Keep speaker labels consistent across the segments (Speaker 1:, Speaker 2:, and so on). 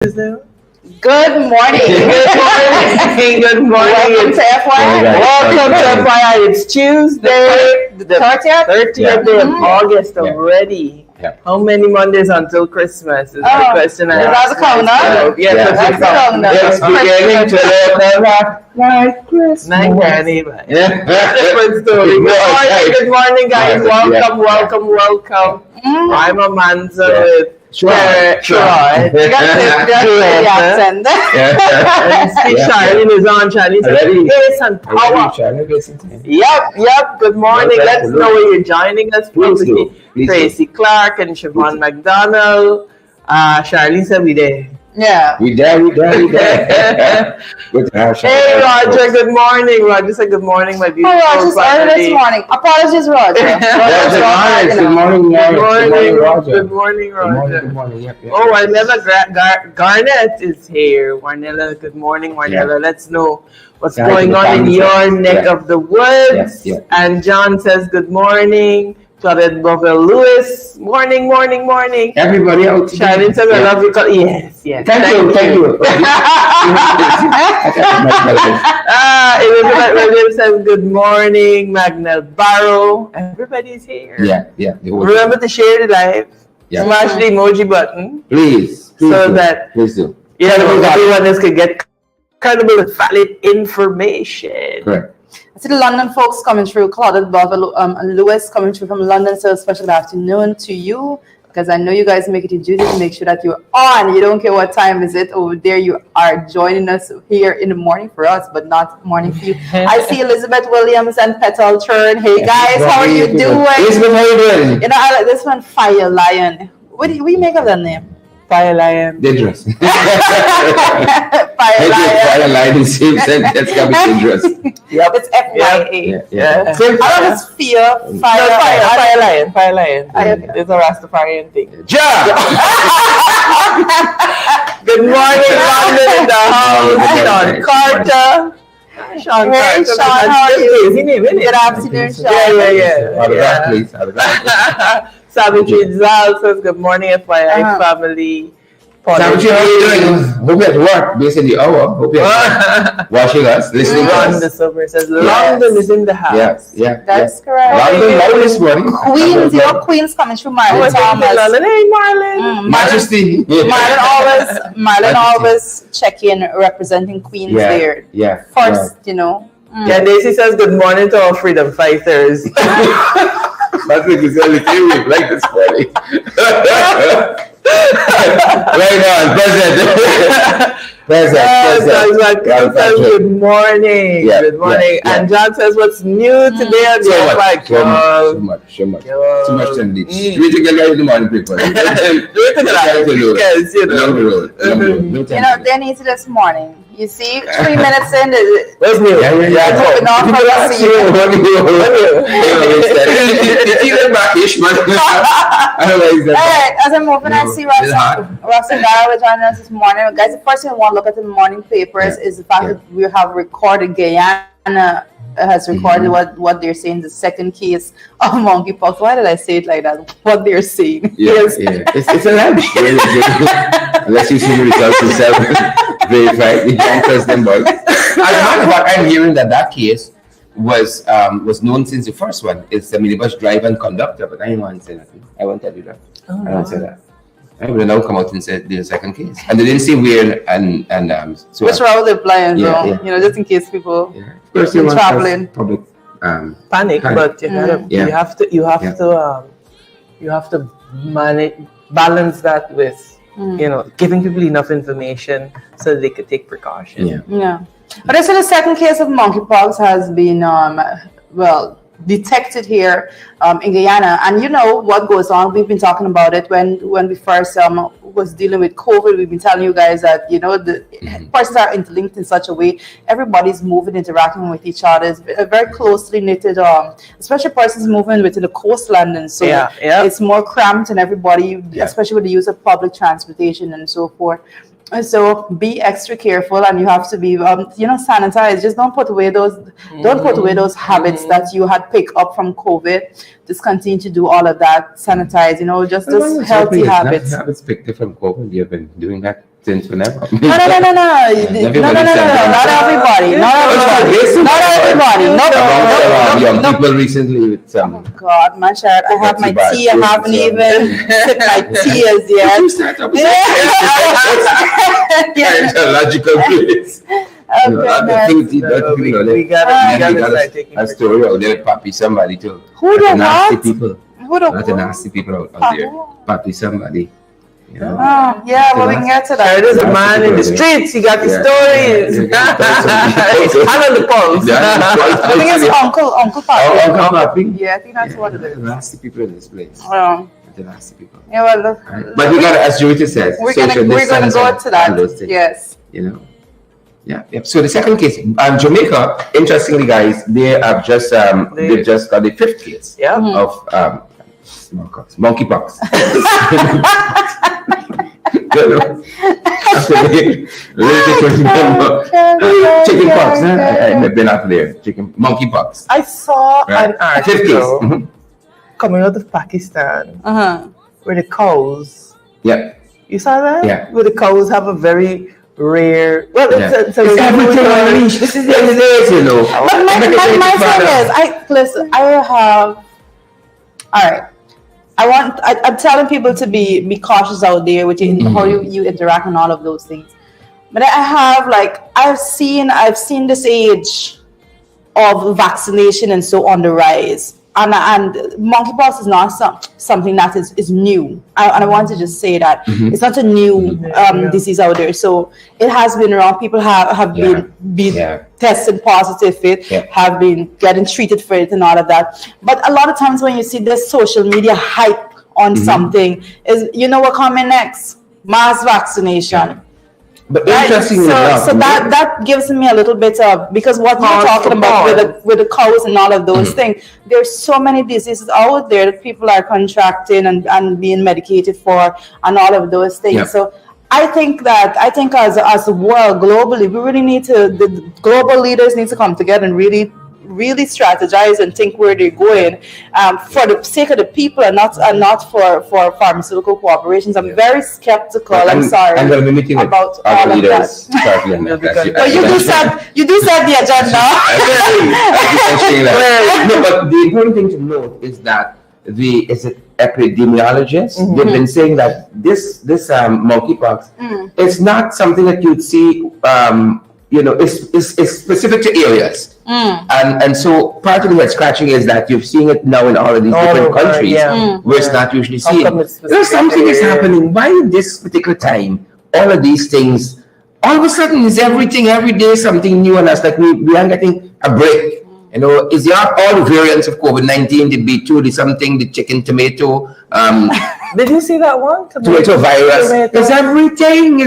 Speaker 1: Good morning.
Speaker 2: Good morning.
Speaker 1: Good morning.
Speaker 2: Welcome to FYI.
Speaker 1: Welcome to FYI. It's Tuesday, the 30th day of August already.
Speaker 3: Yeah.
Speaker 1: How many Mondays until Christmas is the question I
Speaker 2: That's
Speaker 1: ask
Speaker 2: a countdown?
Speaker 1: myself. Yes,
Speaker 2: That's a countdown.
Speaker 1: Yes, beginning to look
Speaker 3: Like Christmas.
Speaker 1: Different story. Good morning, guys. Welcome. I'm Amanza with Troy.
Speaker 2: You got the accent.
Speaker 1: And Charlene is on. Charlene says, pace and power. Yep. Good morning. Let's know where you're joining us from. Tracy Clark and Siobhan McDonald. Charlene said we there.
Speaker 2: Yeah.
Speaker 3: We there. Good to have
Speaker 1: Hey, Roger. Good morning. Roger said good morning, my beautiful.
Speaker 2: Oh, Roger's early this morning. Apologies, Roger.
Speaker 3: Good morning, Roger.
Speaker 1: Good morning, Roger.
Speaker 3: Good morning. Yep.
Speaker 1: Oh, Warnella Garnett is here. Warnella, good morning, Warnella.
Speaker 3: Yeah.
Speaker 1: Let's know what's going on in your neck of the woods.
Speaker 3: Yeah.
Speaker 1: And John says good morning. Claudette Bovell Lewis, morning.
Speaker 3: Everybody out.
Speaker 1: Charlene says I love you. Yes.
Speaker 3: Thank you.
Speaker 1: Elizabeth Williams says good morning. Magnell Barrow. Everybody's here.
Speaker 3: Yeah.
Speaker 1: Remember to share the live.
Speaker 3: Yeah.
Speaker 1: Smash the emoji button.
Speaker 3: Please
Speaker 1: Please
Speaker 3: do.
Speaker 1: Everyone else can get credible and valid information.
Speaker 3: Correct.
Speaker 2: I see the London folks coming through. Claudette Bovell and Lewis coming through from London. So special good afternoon to you, because I know you guys make it your duty to make sure that you're on. You don't care what time is it over there. You are joining us here in the morning for us, but not morning for you. I see Elizabeth Williams and Petal Turn. Hey guys, how are you doing?
Speaker 3: Elizabeth, how are you doing?
Speaker 2: You know, I like this one, Fire Lion. What do you make of that name?
Speaker 1: Fire Lion.
Speaker 3: Dangerous.
Speaker 2: Fire Lion.
Speaker 3: Fire Lion is same sentence. That's gonna be dangerous.
Speaker 2: Yep. It's FYI.
Speaker 3: Yeah.
Speaker 2: I love this fear.
Speaker 1: Fire Lion.
Speaker 2: Okay.
Speaker 1: It's a Rastafarian thing.
Speaker 3: Ja!
Speaker 1: Good morning, London in the house. Sean Carter.
Speaker 2: Hey, Sean, how are you? Good afternoon, Sean.
Speaker 1: Yeah.
Speaker 3: Please.
Speaker 1: Savage Zal says good morning, FYI family.
Speaker 3: Savage, how are you doing? Hope you're at work, based on the hour. Hope you're watching us, listening to
Speaker 1: London
Speaker 3: us.
Speaker 1: Silver says London is in the house.
Speaker 3: Yeah.
Speaker 2: That's correct.
Speaker 3: London, loud this morning.
Speaker 2: Queens, Queens coming through Marlon Thomas.
Speaker 1: Hey, Marlon.
Speaker 3: Majesty.
Speaker 2: Marlon always check in representing Queens there.
Speaker 3: Yeah.
Speaker 2: First, you know.
Speaker 1: Yeah, Daisy says good morning to all freedom fighters.
Speaker 3: Patrick is only feeling like this morning. Right on, present.
Speaker 1: Good morning.
Speaker 3: Yeah,
Speaker 1: Good morning.
Speaker 3: yeah.
Speaker 1: And John says, what's new today on the
Speaker 3: So much. Too much to reach. We to get right in the morning, people.
Speaker 1: Because, you know.
Speaker 3: Long road.
Speaker 2: You know, they need to this morning. You see, 3 minutes in,
Speaker 1: What's new?
Speaker 3: Yeah.
Speaker 2: moving on from the scene. Alright, as I'm moving, I see Roxanne Dara joining us this morning. Guys, the first thing I want to look at in the morning papers is the fact that we have recorded Guyana has recorded what they're saying, the second case of monkeypox. Why did I say it like that? What they're saying.
Speaker 3: Yes. It's a lie. Unless you see the results yourself, verify. You don't trust them, boys. As a matter of fact, I'm hearing that case was known since the first one. It's the minibus driver and conductor, but I didn't want to say nothing. I won't tell you that. I don't say that. I will now come out and say there's a second case, and they didn't say where and so.
Speaker 2: Which route they're flying,
Speaker 3: Yeah.
Speaker 2: You know, just in case people
Speaker 3: traveling. Public
Speaker 1: panic, but you have to balance that with giving people enough information so that they could take precaution.
Speaker 2: Yeah. But I said the second case of monkeypox has been detected here in Guyana, and you know what goes on. We've been talking about it when we first was dealing with COVID. We've been telling you guys that the persons are interlinked in such a way. Everybody's moving, interacting with each other. It's a very closely knitted, especially persons moving within the coastland, and so it's more cramped, and everybody, especially with the use of public transportation and so forth. And so be extra careful, and you have to be, sanitized. Just don't put away those habits that you had picked up from COVID. Just continue to do all of that. Sanitize, just healthy habits.
Speaker 3: Habits picked up from COVID. You've been doing that Since whenever.
Speaker 2: No. Not everybody.
Speaker 3: Young people recently with some.
Speaker 2: Oh God, my child! I have my tea. I haven't even sipped my tea as yet.
Speaker 3: Logical place.
Speaker 1: We gotta
Speaker 3: a story out there, papi somebody too.
Speaker 2: Who the
Speaker 3: nasty
Speaker 2: what?
Speaker 3: people?
Speaker 2: Who the
Speaker 3: Not the nasty people out there. Papi somebody. You know?
Speaker 2: Yeah, well, we can get to that.
Speaker 1: There's a man in the streets. He got the stories. It's hand on the pulse.
Speaker 2: I think it's Uncle Papi.
Speaker 3: Uncle Papi?
Speaker 2: Yeah, I think that's what it is.
Speaker 3: The nasty people in this place. The nasty people.
Speaker 2: Yeah, well,
Speaker 3: but we gotta, as Jyoti says,
Speaker 2: we're gonna go to that. Yes.
Speaker 3: You know. Yeah. Yep. So the second case, Jamaica. Interestingly, guys, they have just they just got the 5th case of monkeypox. Chicken pox. I've been out there. Monkeypox.
Speaker 1: I saw an article
Speaker 3: 5th case.
Speaker 1: coming out of Pakistan where the cows.
Speaker 3: Yeah.
Speaker 1: You saw that?
Speaker 3: Yeah.
Speaker 1: Where the cows have a very rare. Well, it's
Speaker 3: everything on leash. This is the you know.
Speaker 2: But my thing is, I have. All right. I'm telling people to be cautious out there with how you interact and all of those things. But I have I've seen this age of vaccination and so on the rise. And monkeypox is not something that is new. I want to just say that it's not a new disease out there. So it has been around. People have been tested positive for it, have been getting treated for it and all of that. But a lot of times when you see this social media hype on something, is what coming next? Mass vaccination.
Speaker 3: But interestingly enough,
Speaker 2: so that gives me a little bit of, because what you're talking about with the cows and all of those things, there's so many diseases out there that people are contracting and being medicated for and all of those things.
Speaker 3: Yep.
Speaker 2: So I think as a world globally, we really need the global leaders need to come together and really strategize and think where they're going for the sake of the people and not for pharmaceutical corporations. I'm very skeptical. I'm sorry.
Speaker 3: I'm going to be meeting
Speaker 2: about
Speaker 3: all
Speaker 2: all
Speaker 3: the
Speaker 2: of
Speaker 3: leaders.
Speaker 2: But you do set the agenda.
Speaker 3: No, but the important thing to note is that epidemiologists, they've been saying that this monkeypox, it's not something that you'd see. It's specific to areas. And so part of the head scratching is that you're seeing it now in all of these different countries where it's not usually seen. Something is happening. Why in this particular time, all of these things, all of a sudden is everything, every day something new on us, like we are getting a break. Is there all the variants of COVID-19, the B2, the something, the chicken, tomato,
Speaker 1: did you see that one?
Speaker 3: Tomato virus. It's everything.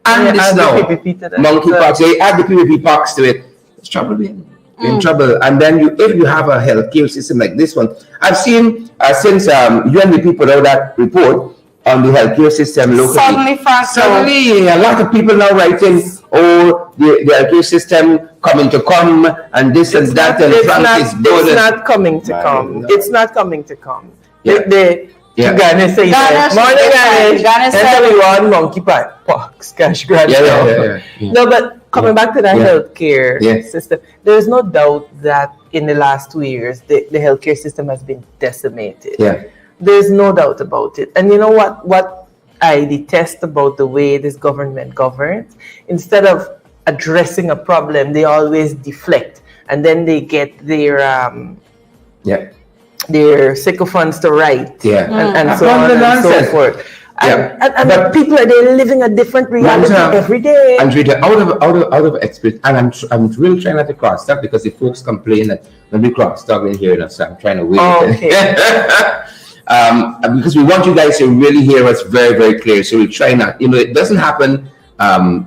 Speaker 3: And it's now monkeypox. They add the PPP pox to it. It's trouble, man. You're in trouble. And then if you have a healthcare system like this one, I've seen since UNDP put out that report on the healthcare system locally. Suddenly, a lot of people now writing, the healthcare system coming to come, and this and that, and France is good.
Speaker 1: It's not coming to come.
Speaker 3: No.
Speaker 1: It's not coming to come.
Speaker 3: Ghana
Speaker 1: say morning, Ghana everyone monkeypox. Gosh, No, but coming back to the healthcare system, there's no doubt that in the last 2 years, the healthcare system has been decimated. There's no doubt about it. And you know what I detest about the way this government governs? Instead of addressing a problem, they always deflect, and then they get their sycophants to write and so on and so forth. And people are living a different reality every day.
Speaker 3: And out of experience, and I'm really trying not to cross talk because the folks complain that when we cross talk in here, so I'm trying to wait. Because we want you guys to really hear us very, very clear. So we try not. It doesn't happen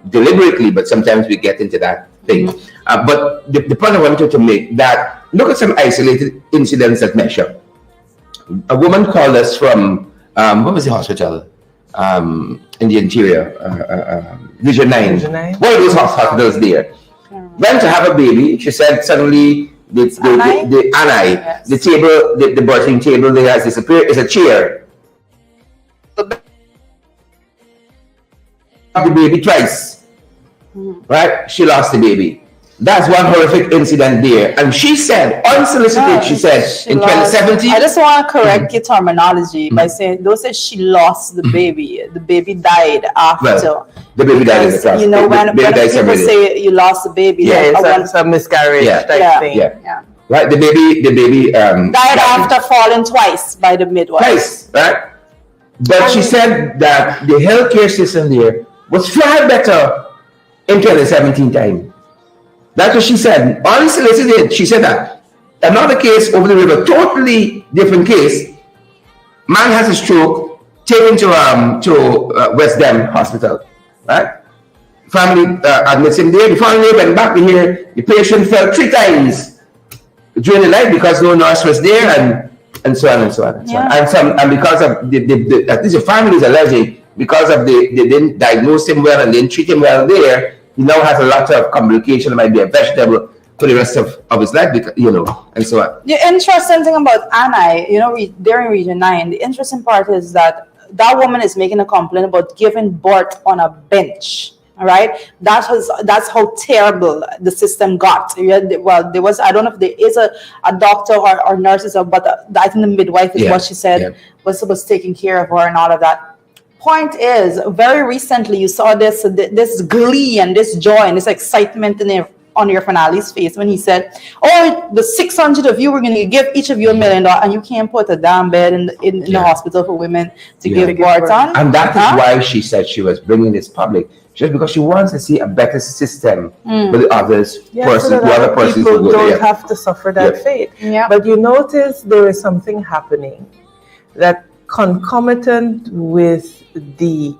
Speaker 3: deliberately, but sometimes we get into that thing. But the point I wanted to make that. Look at some isolated incidents at Mesha. A woman called us from, what was the hospital? In the interior, Vision 9. One of those hospitals there. Went to have a baby. She said suddenly the table, the birthing table there has disappeared. It's a chair. the baby twice. Right? She lost the baby. That's one horrific incident there. And she said, unsolicited, she said, in 2017.
Speaker 2: I just want to correct your terminology by saying, don't say she lost the baby. The baby died after.
Speaker 3: Well, the baby died in the process.
Speaker 2: You know, when people say you lost the baby,
Speaker 1: it's a miscarriage type thing.
Speaker 3: Yeah. Right? The baby
Speaker 2: died after falling twice by the midwife.
Speaker 3: Twice, right? But she said that the healthcare system there was far better in 2017 time. That's what she said. Unsolicited, she said that. Another case over the river, totally different case. Man has a stroke, taken to West Dem Hospital, right? Family admits him there. The family went back to here. The patient fell 3 times during the night because no nurse was there, and so on and so on and so on. And because of at least the family is alleging, because of they didn't diagnose him well and didn't treat him well there. He now has a lot of complication. It might be a vegetable for the rest of his life, because, and so on.
Speaker 2: The interesting thing about Anai, they're in Region 9. The interesting part is that woman is making a complaint about giving birth on a bench. All right, that's how terrible the system got. Well, there was, I don't know if there is a doctor or nurses, but I think the midwife is what she said was taking care of her and all of that. Point is, very recently you saw this glee and this joy and this excitement on your finale's face when he said, "Oh, the 600 of you, we're going to give each of you $1 million, and you can't put a damn bed in the hospital for women to give birth on."
Speaker 3: And that is why she said she was bringing this public, just because she wants to see a better system for the others,
Speaker 1: so that
Speaker 3: other persons
Speaker 1: people
Speaker 3: who go
Speaker 1: don't
Speaker 3: there.
Speaker 1: have to suffer that fate.
Speaker 2: Yeah.
Speaker 1: But you notice there is something happening that concomitant with the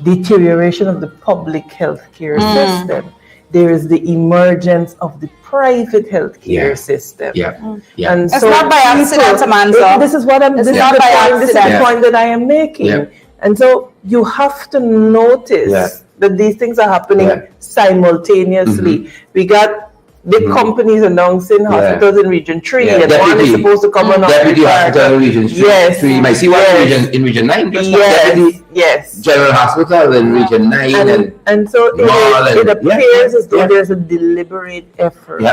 Speaker 1: deterioration of the public healthcare system, there is the emergence of the private healthcare system. And
Speaker 2: it's not by accident, Samantha.
Speaker 1: This is what I'm. This is the point that I am making. And so you have to notice that these things are happening simultaneously. We got big companies announcing hospitals in Region 3, and one is supposed to come on.
Speaker 3: Deputy hospital in Region 3.
Speaker 1: Yes.
Speaker 3: You might see one in Region 9.
Speaker 1: Yes.
Speaker 3: General Hospital in Region 9.
Speaker 1: And so it appears as though there's a deliberate effort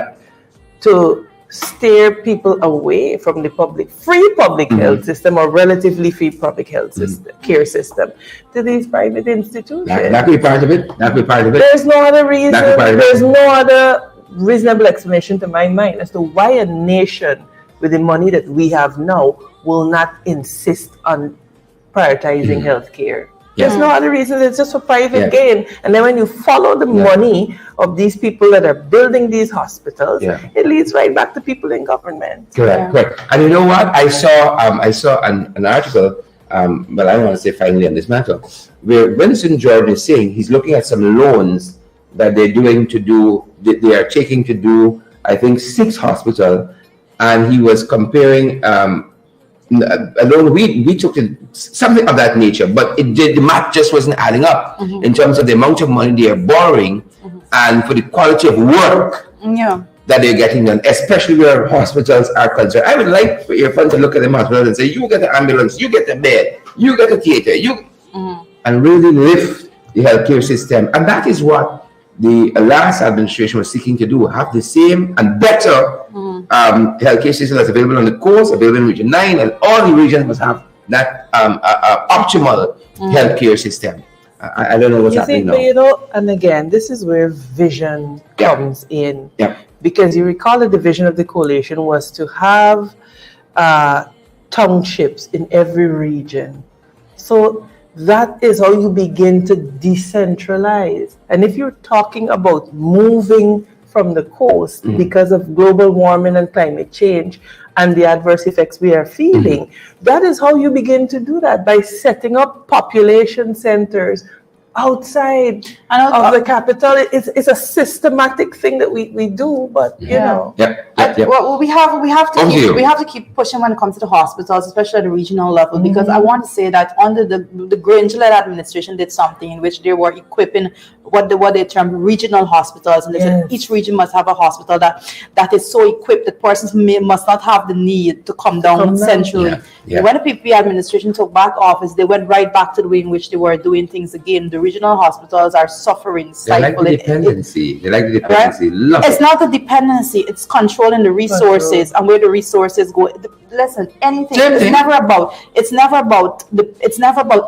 Speaker 1: to steer people away from the free public health system, or relatively free public health care system, to these private institutions.
Speaker 3: That could be part of it.
Speaker 1: There's no other reason. There's no other reasonable explanation to my mind as to why a nation with the money that we have now will not insist on prioritizing healthcare. There's no other reason. It's just for private gain. And then when you follow the money of these people that are building these hospitals, it leads right back to people in government.
Speaker 3: Correct. And you know what? I saw an article, but I don't want to say finally on this matter, where Winston Jordan is saying he's looking at some loans that they are taking to do, I think, 6 hospitals, and he was comparing a loan we took to something of that nature, but the math just wasn't adding up in terms of the amount of money they are borrowing and for the quality of work that they're getting done, especially where hospitals are concerned. I would like for your friend to look at them hospitals and say, you get the ambulance, you get the bed, you get the theater, and really lift the healthcare system. And that is what the last administration was seeking to do, have the same and better healthcare system that's available on the coast, available in Region 9, and all the regions must have that optimal healthcare system. I don't know what's happening now.
Speaker 1: And again, this is where vision comes in. Because you recall that the vision of the coalition was to have townships in every region. So that is how you begin to decentralize. And if you're talking about moving from the coast because of global warming and climate change and the adverse effects we are feeling, that is how you begin to do that, by setting up population centers outside of the capital. It's a systematic thing that we do, but you know.
Speaker 2: Well, we have to keep pushing when it comes to the hospitals, especially at the regional level, because I want to say that under the Grange-led administration did something in which they were equipping what they term regional hospitals, and they said each region must have a hospital that is so equipped that persons must not have the need to come down centrally. When the PPP administration took back office, they went right back to the way in which they were doing things again. The regional hospitals are suffering.
Speaker 3: They like the dependency. Right?
Speaker 2: It's not the dependency. It's controlling the resources and where the resources go. Listen, anything. It's never about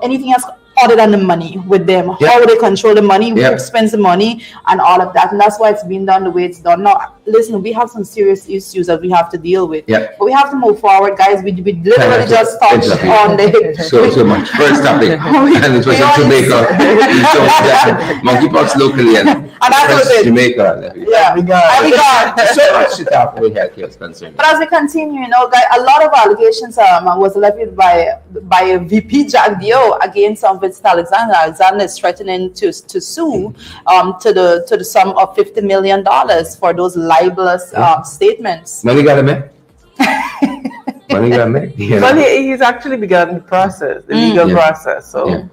Speaker 2: anything else other than the money with them. How they control the money, who spends the money, and all of that. And that's why it's been done the way it's done. Now, listen, we have some serious issues that we have to deal with. But we have to move forward, guys. We literally just touched on the
Speaker 3: so much. First topic, and it was in Jamaica. Monkeypox locally and Jamaica.
Speaker 2: We got
Speaker 3: so much to talk about healthcare is concerned.
Speaker 2: But as we continue, guys, a lot of allegations was levied by a VP Jack Dio against Alexander. Alexander is threatening to sue to the sum of $50 million for those libelous statements.
Speaker 3: Money got him in. Money got him in.
Speaker 1: Well, he's actually begun the process, the legal process. So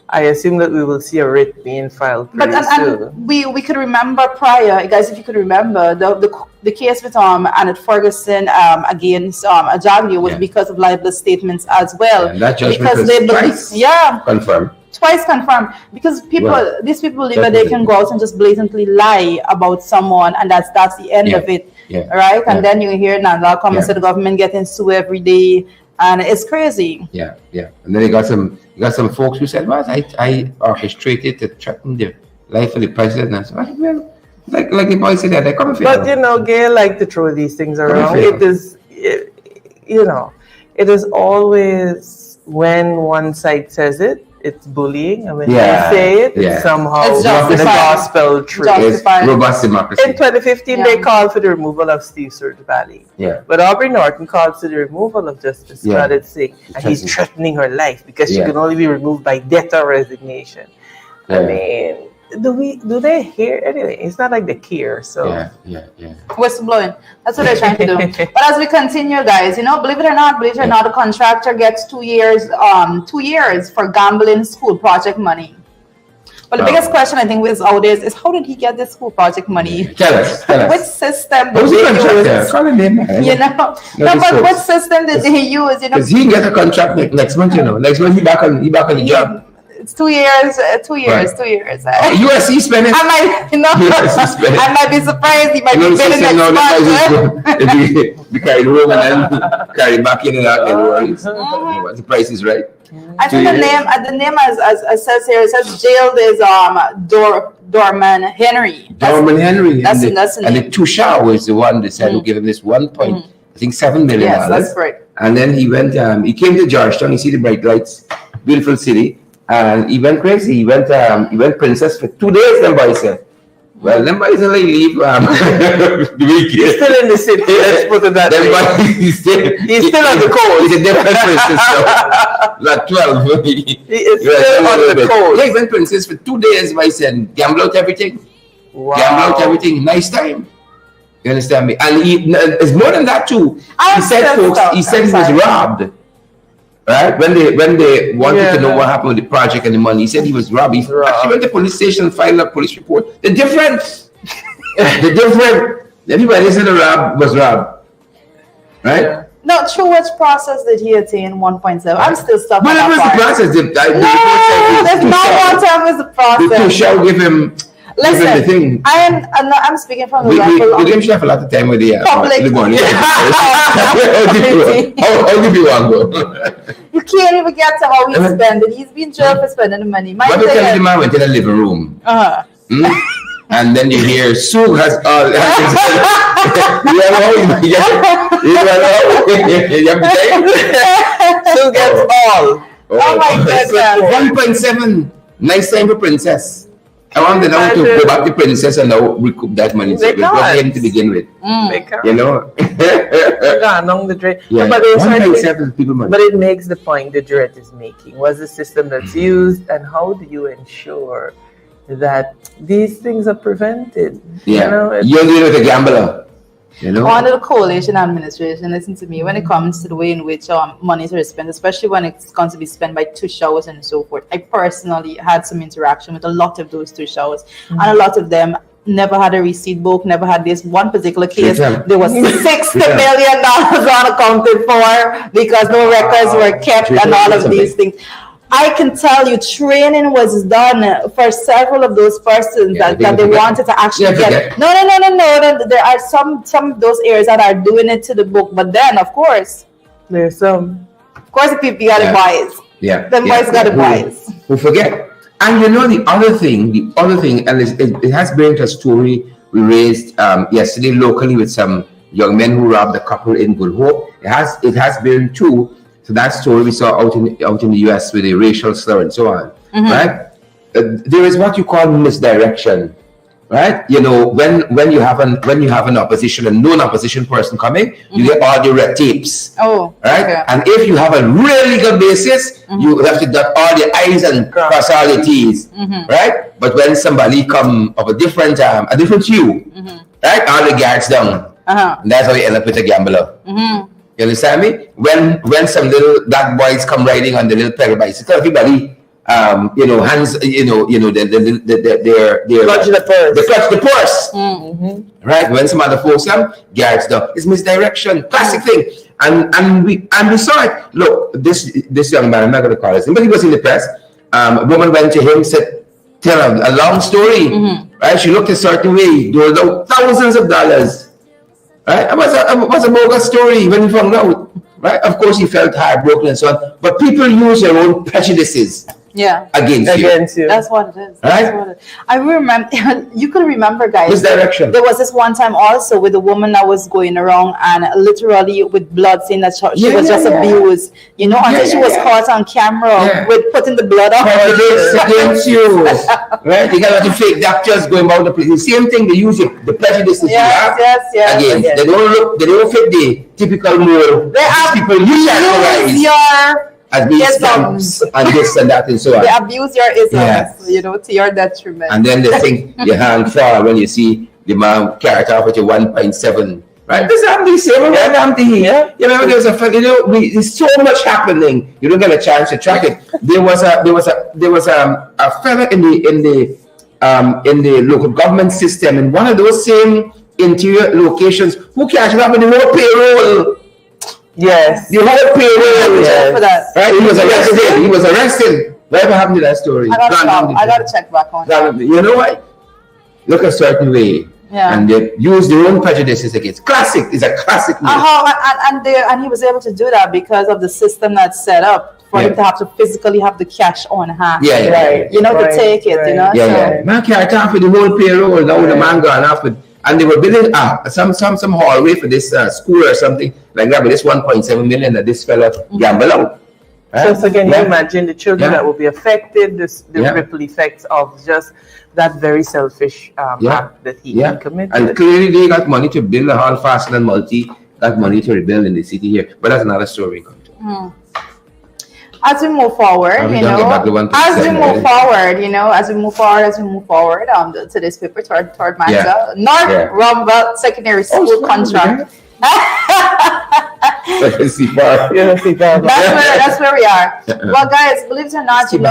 Speaker 1: I assume that we will see a writ being filed pretty soon.
Speaker 2: And we could remember prior, guys, if you could remember, the case with Annette Ferguson against Ajagio was because of libelous statements as well.
Speaker 3: And that judgment
Speaker 2: because
Speaker 3: was twice confirmed.
Speaker 2: Twice confirmed, because these people live, they can go out and just blatantly lie about someone, and that's the end of it, right? And then you hear Nandal come and say the government getting sued every day, and it's crazy.
Speaker 3: And then you got some folks who said, "Well, I orchestrated to threaten the life of the president." And I said, "Well, like the boy said that they come."
Speaker 1: But Gail like to throw these things around. It is always when one side says it, it's bullying, and when they say it, it's somehow
Speaker 2: it's
Speaker 1: the gospel truth.
Speaker 3: It's robust democracy.
Speaker 1: In 2015, they called for the removal of Steve Sturge Valley. But Aubrey Norton called for the removal of Justice Credit Singh, and he's threatening her life because she can only be removed by death or resignation. I mean, do they hear anyway? It's not like they care. So
Speaker 2: whistleblowing. That's what they're trying to do. But as we continue, guys, believe it or not, the contractor gets 2 years for gambling school project money. But the biggest question I think is out there is how did he get this school project money?
Speaker 3: Tell us.
Speaker 2: Which system
Speaker 3: did
Speaker 2: they
Speaker 3: use? Call him in.
Speaker 2: But what system did they use?
Speaker 3: Because he can get a contract next month. Next month he back on the job.
Speaker 2: It's 2 years. 2 years.
Speaker 3: USC spending.
Speaker 2: I might be surprised. He might be spending next month.
Speaker 3: If you carry home and then carry back in and out, the price is right.
Speaker 2: I think the name as says here, it says jailed is Dorman Henry.
Speaker 3: Dorman Henry.
Speaker 2: That's the name.
Speaker 3: And the Tusha was the one that said who gave him this 1.7 million.
Speaker 2: Yes, that's right.
Speaker 3: And then he went. He came to Georgetown. You see the bright lights, beautiful city. And he went crazy. He went princess for 2 days. Then boy said, "Well, then boy said, leave."
Speaker 1: He's still in the city. Let's put it that way. He's still on the coast.
Speaker 3: He's a different princess. Not 12.
Speaker 1: He is still on the coast.
Speaker 3: Yeah, he went princess for 2 days. Boy said, gamble out everything.
Speaker 1: Wow.
Speaker 3: Gamble out everything. Nice time. You understand me? And it's more than that too. He said he was robbed. Right? When they wanted to know what happened with the project and the money, he said he was robbed. He actually went to the police station and filed a police report. The difference. Everybody said the rob was robbed. Right?
Speaker 2: Yeah. No, through which process did he attain 1.7? I'm still stuck on
Speaker 3: that
Speaker 2: part.
Speaker 3: The process.
Speaker 2: There's no one time was the process.
Speaker 3: The shall give him.
Speaker 2: Listen,
Speaker 3: the thing.
Speaker 2: I'm speaking from the level
Speaker 3: of... We have a lot of time with the
Speaker 2: public.
Speaker 3: How do you want to go?
Speaker 2: You can't even get to how he's spending. He's been jailed for spending the money.
Speaker 3: What do you tell the man went in the living room? And then you hear Sue has all.
Speaker 1: Sue gets all.
Speaker 2: Oh my goodness.
Speaker 3: 1.7. Nice time for princess. I wanted now to go back to princess and now recoup that money. So it was him to begin with. You know?
Speaker 1: Along the drain.
Speaker 3: Yeah.
Speaker 1: But,
Speaker 3: 1.7 people money.
Speaker 1: But it makes the point the Juret is making. What's the system that's used and how do you ensure that these things are prevented?
Speaker 3: Yeah.
Speaker 1: You know,
Speaker 3: you're dealing with a gambler. You know,
Speaker 2: under the coalition administration, listen to me, when it comes to the way in which monies are spent, especially when it's going to be spent by two showers and so forth, I personally had some interaction with a lot of those two showers, and a lot of them never had a receipt book, never had this one particular case. There was $60 million unaccounted for because no records were kept and all of these things. I can tell you, training was done for several of those persons that they wanted to actually get. No. There are some of those areas that are doing it to the book, but then, of course,
Speaker 1: there's some.
Speaker 2: Of course, the people got to buy it.
Speaker 3: Yeah.
Speaker 2: Them boys got to buy it.
Speaker 3: Who forget? And you know the other thing, and it has been a story we raised yesterday locally with some young men who robbed a couple in Good Hope. It has been true. So that story we saw out in the US with the racial slur and so on, right? There is what you call misdirection, right? You know, when you have an opposition, a non-opposition person coming, you get all the red tapes.
Speaker 2: Oh,
Speaker 3: right. Okay. And if you have a really good basis, you have to dot all the I's and cross all the T's, right? But when somebody come of a different hue, right, all the guards down, and that's how you end up with a gambler. You understand me? When some little black boys come riding on the little pedal bicycle, everybody, hands, they're
Speaker 1: clutch the purse.
Speaker 3: They clutch the purse, right? When some other folks come, guards down. It's misdirection, classic thing, and we saw it. Look, this young man, I'm not going to call his name, but he was in the press. A woman went to him, said, tell him a long story, right? She looked a certain way, doled out thousands of dollars. Right? It was a bogus story when he found out. Right? Of course, he felt heartbroken and so on. But people use their own prejudices against you.
Speaker 2: That's what it is.
Speaker 3: Right?
Speaker 2: I remember. You could remember, guys.
Speaker 3: Misdirection.
Speaker 2: There was this one time also with a woman that was going around and literally with blood, saying that she was just abused. You know, until she was caught on camera with putting the blood on her.
Speaker 3: Against you. Right? You got to fake doctors going about the place. The same thing. They use the prejudices you have against. They don't fit the typical mold.
Speaker 2: They have
Speaker 3: people use your as these stamps and this and that and so on.
Speaker 2: They abuse your isms, to your detriment.
Speaker 3: And then they think your hand fall when you see the man carried off with your 1.7. Right? This is the same thing. Yeah. You know, there's so much happening. You don't get a chance to track it. There was a fella in the local government system in one of those same interior locations who cashed up in the whole payroll.
Speaker 1: Yes.
Speaker 3: The whole payroll.
Speaker 2: Yes. For that.
Speaker 3: Right? He was arrested. Whatever happened to that story?
Speaker 2: I got to check back on that.
Speaker 3: You know what? Look a certain way.
Speaker 2: Yeah.
Speaker 3: And they use their own prejudices against. Classic. It's a classic myth.
Speaker 2: And he was able to do that because of the system that's set up for him to have to physically have the cash on hand.
Speaker 3: To
Speaker 2: take it,
Speaker 3: Yeah. Man carried off with the whole payroll. Now the man gone off with. And they were building some hallway for this school or something like that, but this 1.7 million that this fella gambled out.
Speaker 1: Right? So again, you imagine the children that will be affected, the ripple effects of just that very selfish act that he committed.
Speaker 3: And clearly they got money to build a hall faster than Multi got money to rebuild in the city here. But that's another story.
Speaker 2: As we move forward, to this paper, third matter, North Ruimveldt Secondary School contract.
Speaker 3: That's
Speaker 2: where we are. Well, guys, believe it or not, believe it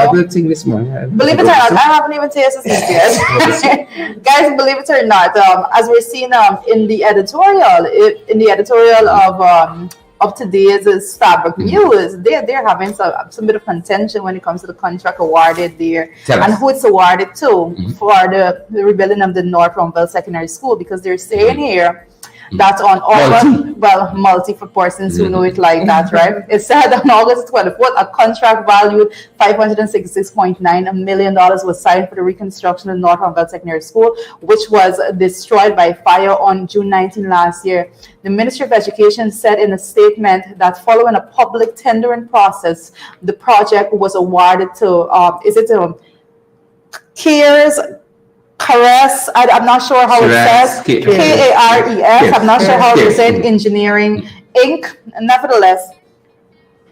Speaker 2: or not, I haven't even tasted this yet. Guys, believe it or not, as we're seeing in the editorial of today's Fabric News, they're having some bit of contention when it comes to the contract awarded there and who it's awarded to for the rebuilding of the North Ruimveldt Secondary School, because they're saying here that on August, multi for persons who know it like that, right? It said on August 24th, a contract valued $566.9 million was signed for the reconstruction of North Ruimveldt Secondary School, which was destroyed by fire on June 19 last year. The Ministry of Education said in a statement that following a public tendering process, the project was awarded to, Cares, I'm not sure how it says, Kares, I'm not sure how to say it, Engineering, Inc. Nevertheless,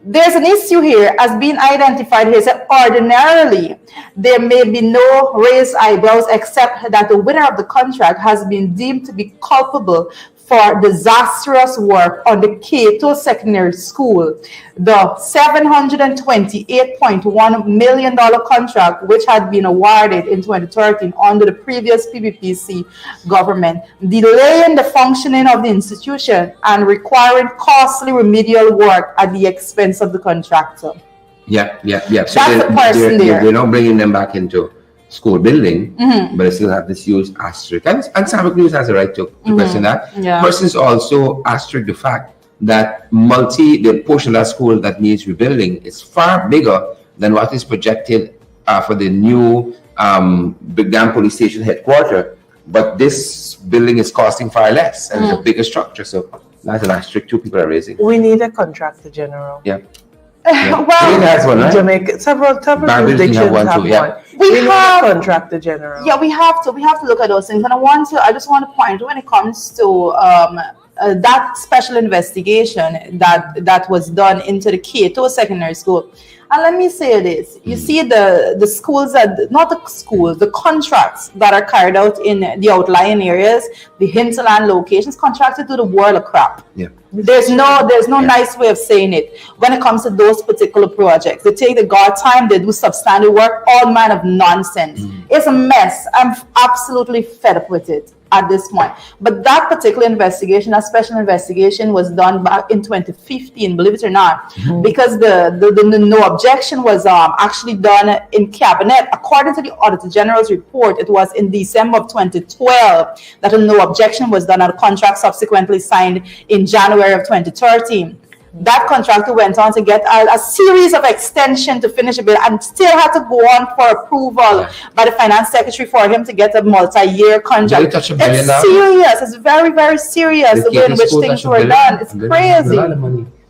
Speaker 2: there's an issue here as being identified here. So ordinarily, there may be no raised eyebrows except that the winner of the contract has been deemed to be culpable for disastrous work on the Cato Secondary School. The $728.1 million contract, which had been awarded in 2013 under the previous PPPC government, delaying the functioning of the institution and requiring costly remedial work at the expense of the contractor.
Speaker 3: Yeah. So
Speaker 2: that's the person there.
Speaker 3: They're not bringing them back into school building, but they still have this huge asterisk. And Samvik News has a right to question that.
Speaker 2: Yeah.
Speaker 3: Persons also asterisk the fact that the portion of that school that needs rebuilding is far bigger than what is projected for the new Big Dam Police Station headquarters. But this building is costing far less and it's a bigger structure. So that's an asterisk two people are raising.
Speaker 1: We need a contractor general.
Speaker 3: Yeah.
Speaker 2: Well,
Speaker 3: has one, right?
Speaker 1: Jamaica, several jurisdictions have one.
Speaker 2: We
Speaker 1: need
Speaker 2: have
Speaker 1: a contractor general.
Speaker 2: Yeah, we have to look at those things. And I just want to point when it comes to that special investigation that was done into the Cato Secondary School. And let me say this: you see the schools the contracts that are carried out in the outlying areas, the hinterland locations, contracted to the world of crap.
Speaker 3: Yeah.
Speaker 2: There's no nice way of saying it when it comes to those particular projects. They take the guard time, they do substantive work, all manner of nonsense. It's a mess. I'm absolutely fed up with it at this point. But that particular investigation, that special investigation, was done back in 2015, believe it or not, because the no objection was actually done in cabinet. According to the Auditor General's report, it was in December of 2012 that a no objection was done, and a contract subsequently signed in January of 2013. That contractor went on to get a series of extension to finish a bill and still had to go on for approval by the finance secretary for him to get a multi-year contract. It's serious. It's very, very serious the way in which things were done. It's crazy.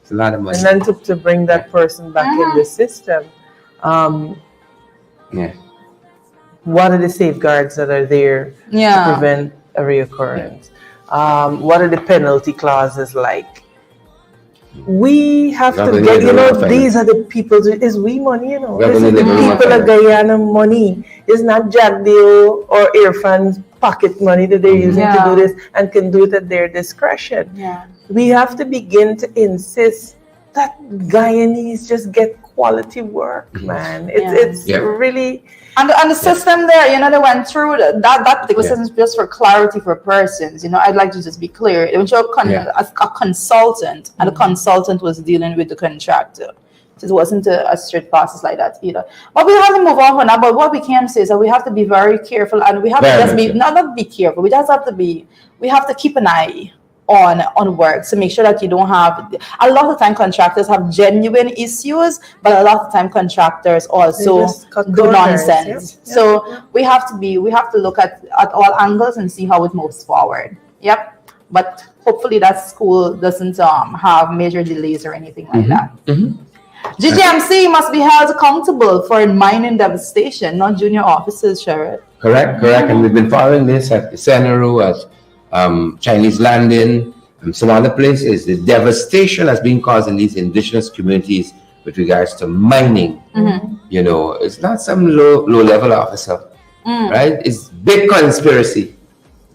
Speaker 3: It's a lot of money.
Speaker 1: And then to bring that person back in the system, what are the safeguards that are there to prevent a reoccurrence? What are the penalty clauses like? We have to get, these are the people, it's we money, This is the people of Guyana money. It's not Jack Deal or Irfan's pocket money that they're using to do this and can do it at their discretion.
Speaker 2: Yeah.
Speaker 1: We have to begin to insist that Guyanese just get quality work, man. It's really...
Speaker 2: And the system there, they went through that particular system just for clarity for persons. I'd like to just be clear. It went to a consultant, and the consultant was dealing with the contractor. So it wasn't a straight process like that either. But we have to move on from that. But what we can say is that we have to be very careful, and we have to just be not be careful. We just have to keep an eye on work to make sure that you don't have a lot of time contractors have genuine issues, but a lot of time contractors also do nonsense. We have to look at all angles and see how it moves forward. But hopefully that school doesn't have major delays or anything like that. GGMC must be held accountable for mining devastation, not junior officers, Sherrod.
Speaker 3: Correct. And we've been following this at Senaru, at Chinese landing, and some other places. The devastation has been caused in these indigenous communities with regards to mining. It's not some low level officer, right? It's big conspiracy.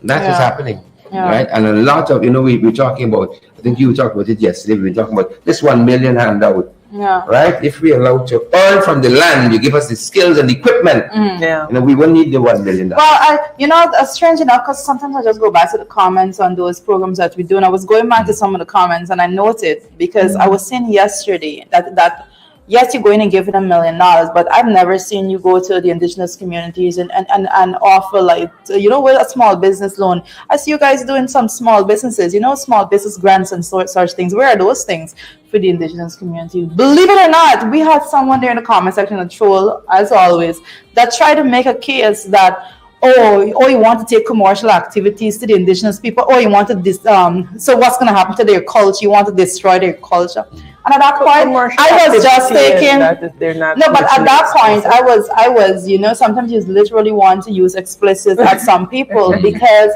Speaker 3: That's what's happening, right? And a lot of, we're talking about, I think you talked about it yesterday, we were talking about this 1 million handout. Right? If we allow to earn from the land, you give us the skills and the equipment. We won't need the $1 million.
Speaker 2: Well, strange enough, because sometimes I just go back to the comments on those programs that we do, and I was going back to some of the comments, and I noted because I was saying yesterday that yes, you're going to give it $1 million, but I've never seen you go to the indigenous communities and offer with a small business loan. I see you guys doing some small businesses, small business grants and such things. Where are those things for the indigenous community? Believe it or not, we had someone there in the comment section, a troll, as always, that tried to make a case that, you want to take commercial activities to the indigenous people, you want to so what's going to happen to their culture? You want to destroy their culture. And at that point, I was just thinking, but at that point, I was, sometimes you literally want to use explicit at some people because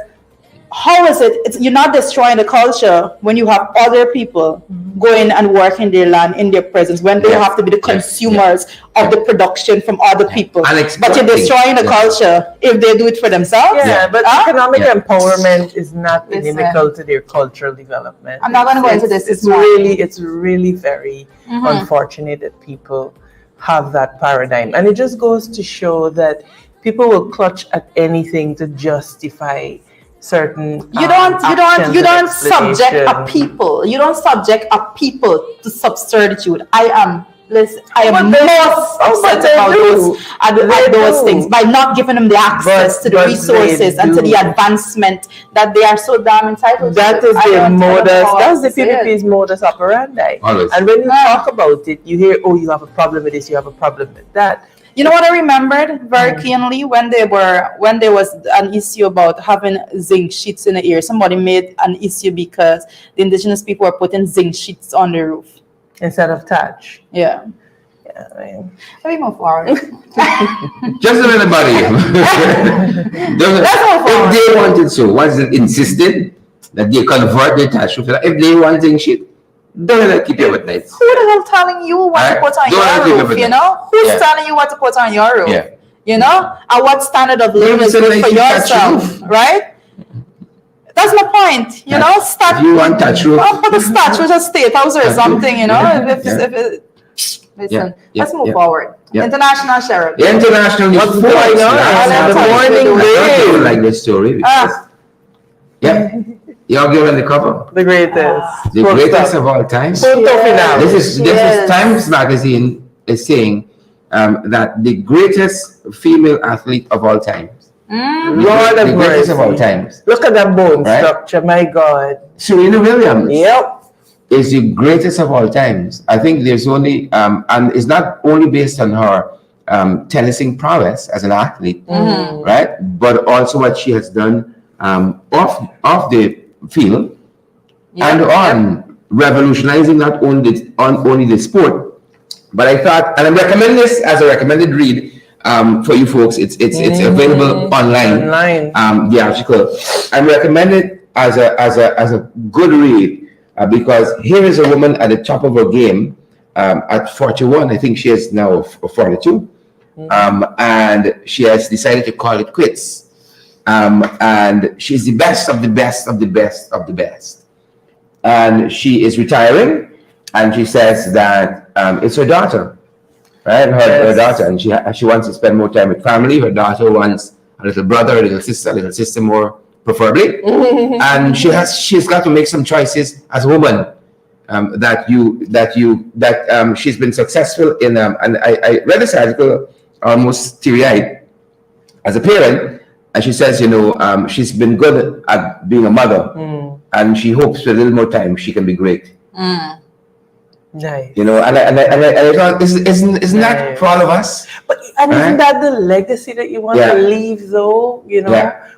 Speaker 2: how is it? You're not destroying the culture when you have other people going and working their land in their presence, when they have to be the consumers of the production from other people. But you're destroying the culture if they do it for themselves.
Speaker 1: But economic empowerment is not inimical to their cultural development.
Speaker 2: I'm not going to go into this.
Speaker 1: It's really very unfortunate that people have that paradigm, and it just goes to show that people will clutch at anything to justify certain
Speaker 2: you don't subject a people to subservitude. I am most upset about those things by not giving them the access to the resources and to the advancement that they are so damn entitled to.
Speaker 1: That's the PPP's modus operandi. And when you talk about it, you hear, oh, you have a problem with this, you have a problem with that.
Speaker 2: You know what I remembered very keenly when there was an issue about having zinc sheets in the air. Somebody made an issue because the indigenous people were putting zinc sheets on the roof
Speaker 1: instead of thatch.
Speaker 2: Yeah. Let me move forward.
Speaker 3: Just a little bit. If they wanted so, once it insisted that they convert the thatch roof, if they want zinc sheet, don't let keep you at night.
Speaker 2: Who the hell telling you what to put on your roof? You know, who's telling you what to put on your roof?
Speaker 3: Yeah.
Speaker 2: You know, and what standard of living is good for yourself, right? That's my point. You know, start.
Speaker 3: If you want touch roof,
Speaker 2: put a statue to state house or something. You know, listen, let's move forward. International sheriff.
Speaker 3: International. What's going on?
Speaker 1: The morning
Speaker 3: day. Like this story. Y'all given the cover?
Speaker 1: The greatest.
Speaker 3: The greatest of all time. This is Times Magazine is saying that the greatest female athlete of all time.
Speaker 1: Lord
Speaker 3: the greatest of all times.
Speaker 1: Look at that bone structure, my God.
Speaker 3: Serena Williams.
Speaker 1: Yep.
Speaker 3: Is the greatest of all times. I think there's only, and it's not only based on her tennising prowess as an athlete, right? But also what she has done off the field and on revolutionizing not only the sport, but I thought, and I'm recommending this as a recommended read for you folks. It's available online. The article I'm recommending it as a good read because here is a woman at the top of her game at 41. I think she is now 42, and she has decided to call it quits. And she's the best of the best of the best of the best. And she is retiring, and she says that it's her daughter, right? Her daughter, and she wants to spend more time with family. Her daughter wants a little brother, a little sister more preferably. And she's got to make some choices as a woman that she's been successful in. And I read this article almost teary-eyed as a parent. And she says, she's been good at being a mother, and she hopes with a little more time she can be great.
Speaker 1: Nice.
Speaker 3: And I thought, isn't that for all of us?
Speaker 1: But isn't that the legacy that you want to leave, though?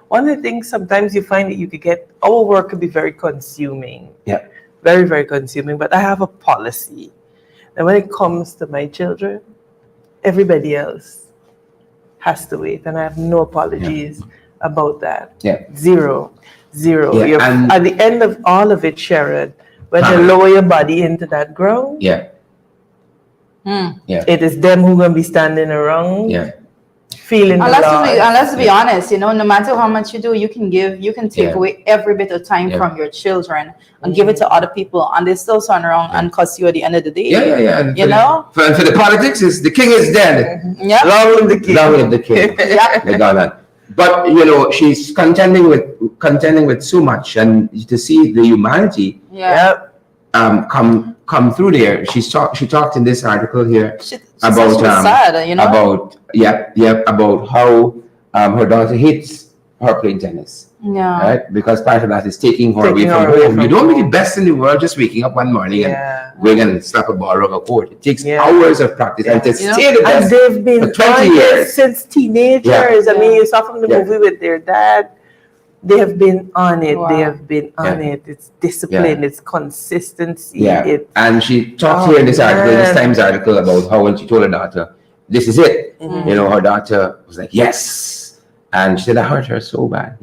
Speaker 1: One of the things sometimes you find that you could get, our work could be very consuming.
Speaker 3: Yeah.
Speaker 1: Very, very consuming. But I have a policy. And when it comes to my children, everybody else has to wait, and I have no apologies about that. Zero.
Speaker 3: And
Speaker 1: at the end of all of it, Sharon, when you lower your body into that ground, it is them who gonna be standing around, feeling the loss.
Speaker 2: And let's be honest, no matter how much you do, you can take away every bit of time from your children and give it to other people, and they still turn around and cuss you at the end of the day.
Speaker 3: And
Speaker 2: for
Speaker 3: the politics, is the king is dead.
Speaker 1: Long live the king.
Speaker 3: Long live the king. They're gone. But she's contending with so much, and to see the humanity come through there. She talked in this article here about about how her daughter hates her playing tennis. Right? Because part of that is taking her away from home. You don't be the best in the world just waking up one morning and going and slap a ball around a court. It takes hours of practice and to stay the best.
Speaker 1: And they've been
Speaker 3: for 20 years
Speaker 1: since teenagers. I mean, you saw from the movie with their dad. They have been on it. Wow. They have been on it. It's discipline. It's consistency.
Speaker 3: And she talked here in this article, this Times article, about how when she told her daughter, "This is it," her daughter was like, "Yes." And she said that hurt her so bad,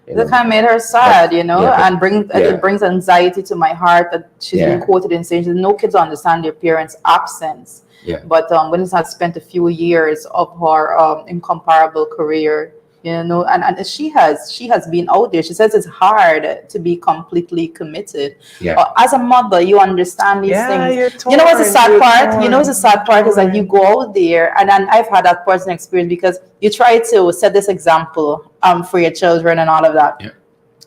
Speaker 2: That kind of made her sad, you know, and it brings anxiety to my heart that she's been quoted in saying no kids understand their parents' absence.
Speaker 3: Yeah.
Speaker 2: But when it's had spent a few years of her incomparable career, you know, and she has been out there. She says it's hard to be completely committed.
Speaker 3: Yeah.
Speaker 2: As a mother, you understand these things.
Speaker 1: You're torn,
Speaker 2: you know what's the sad part? You know what's the sad part is that you go out there, and I've had that personal experience because you try to set this example for your children and all of that.
Speaker 3: Yeah.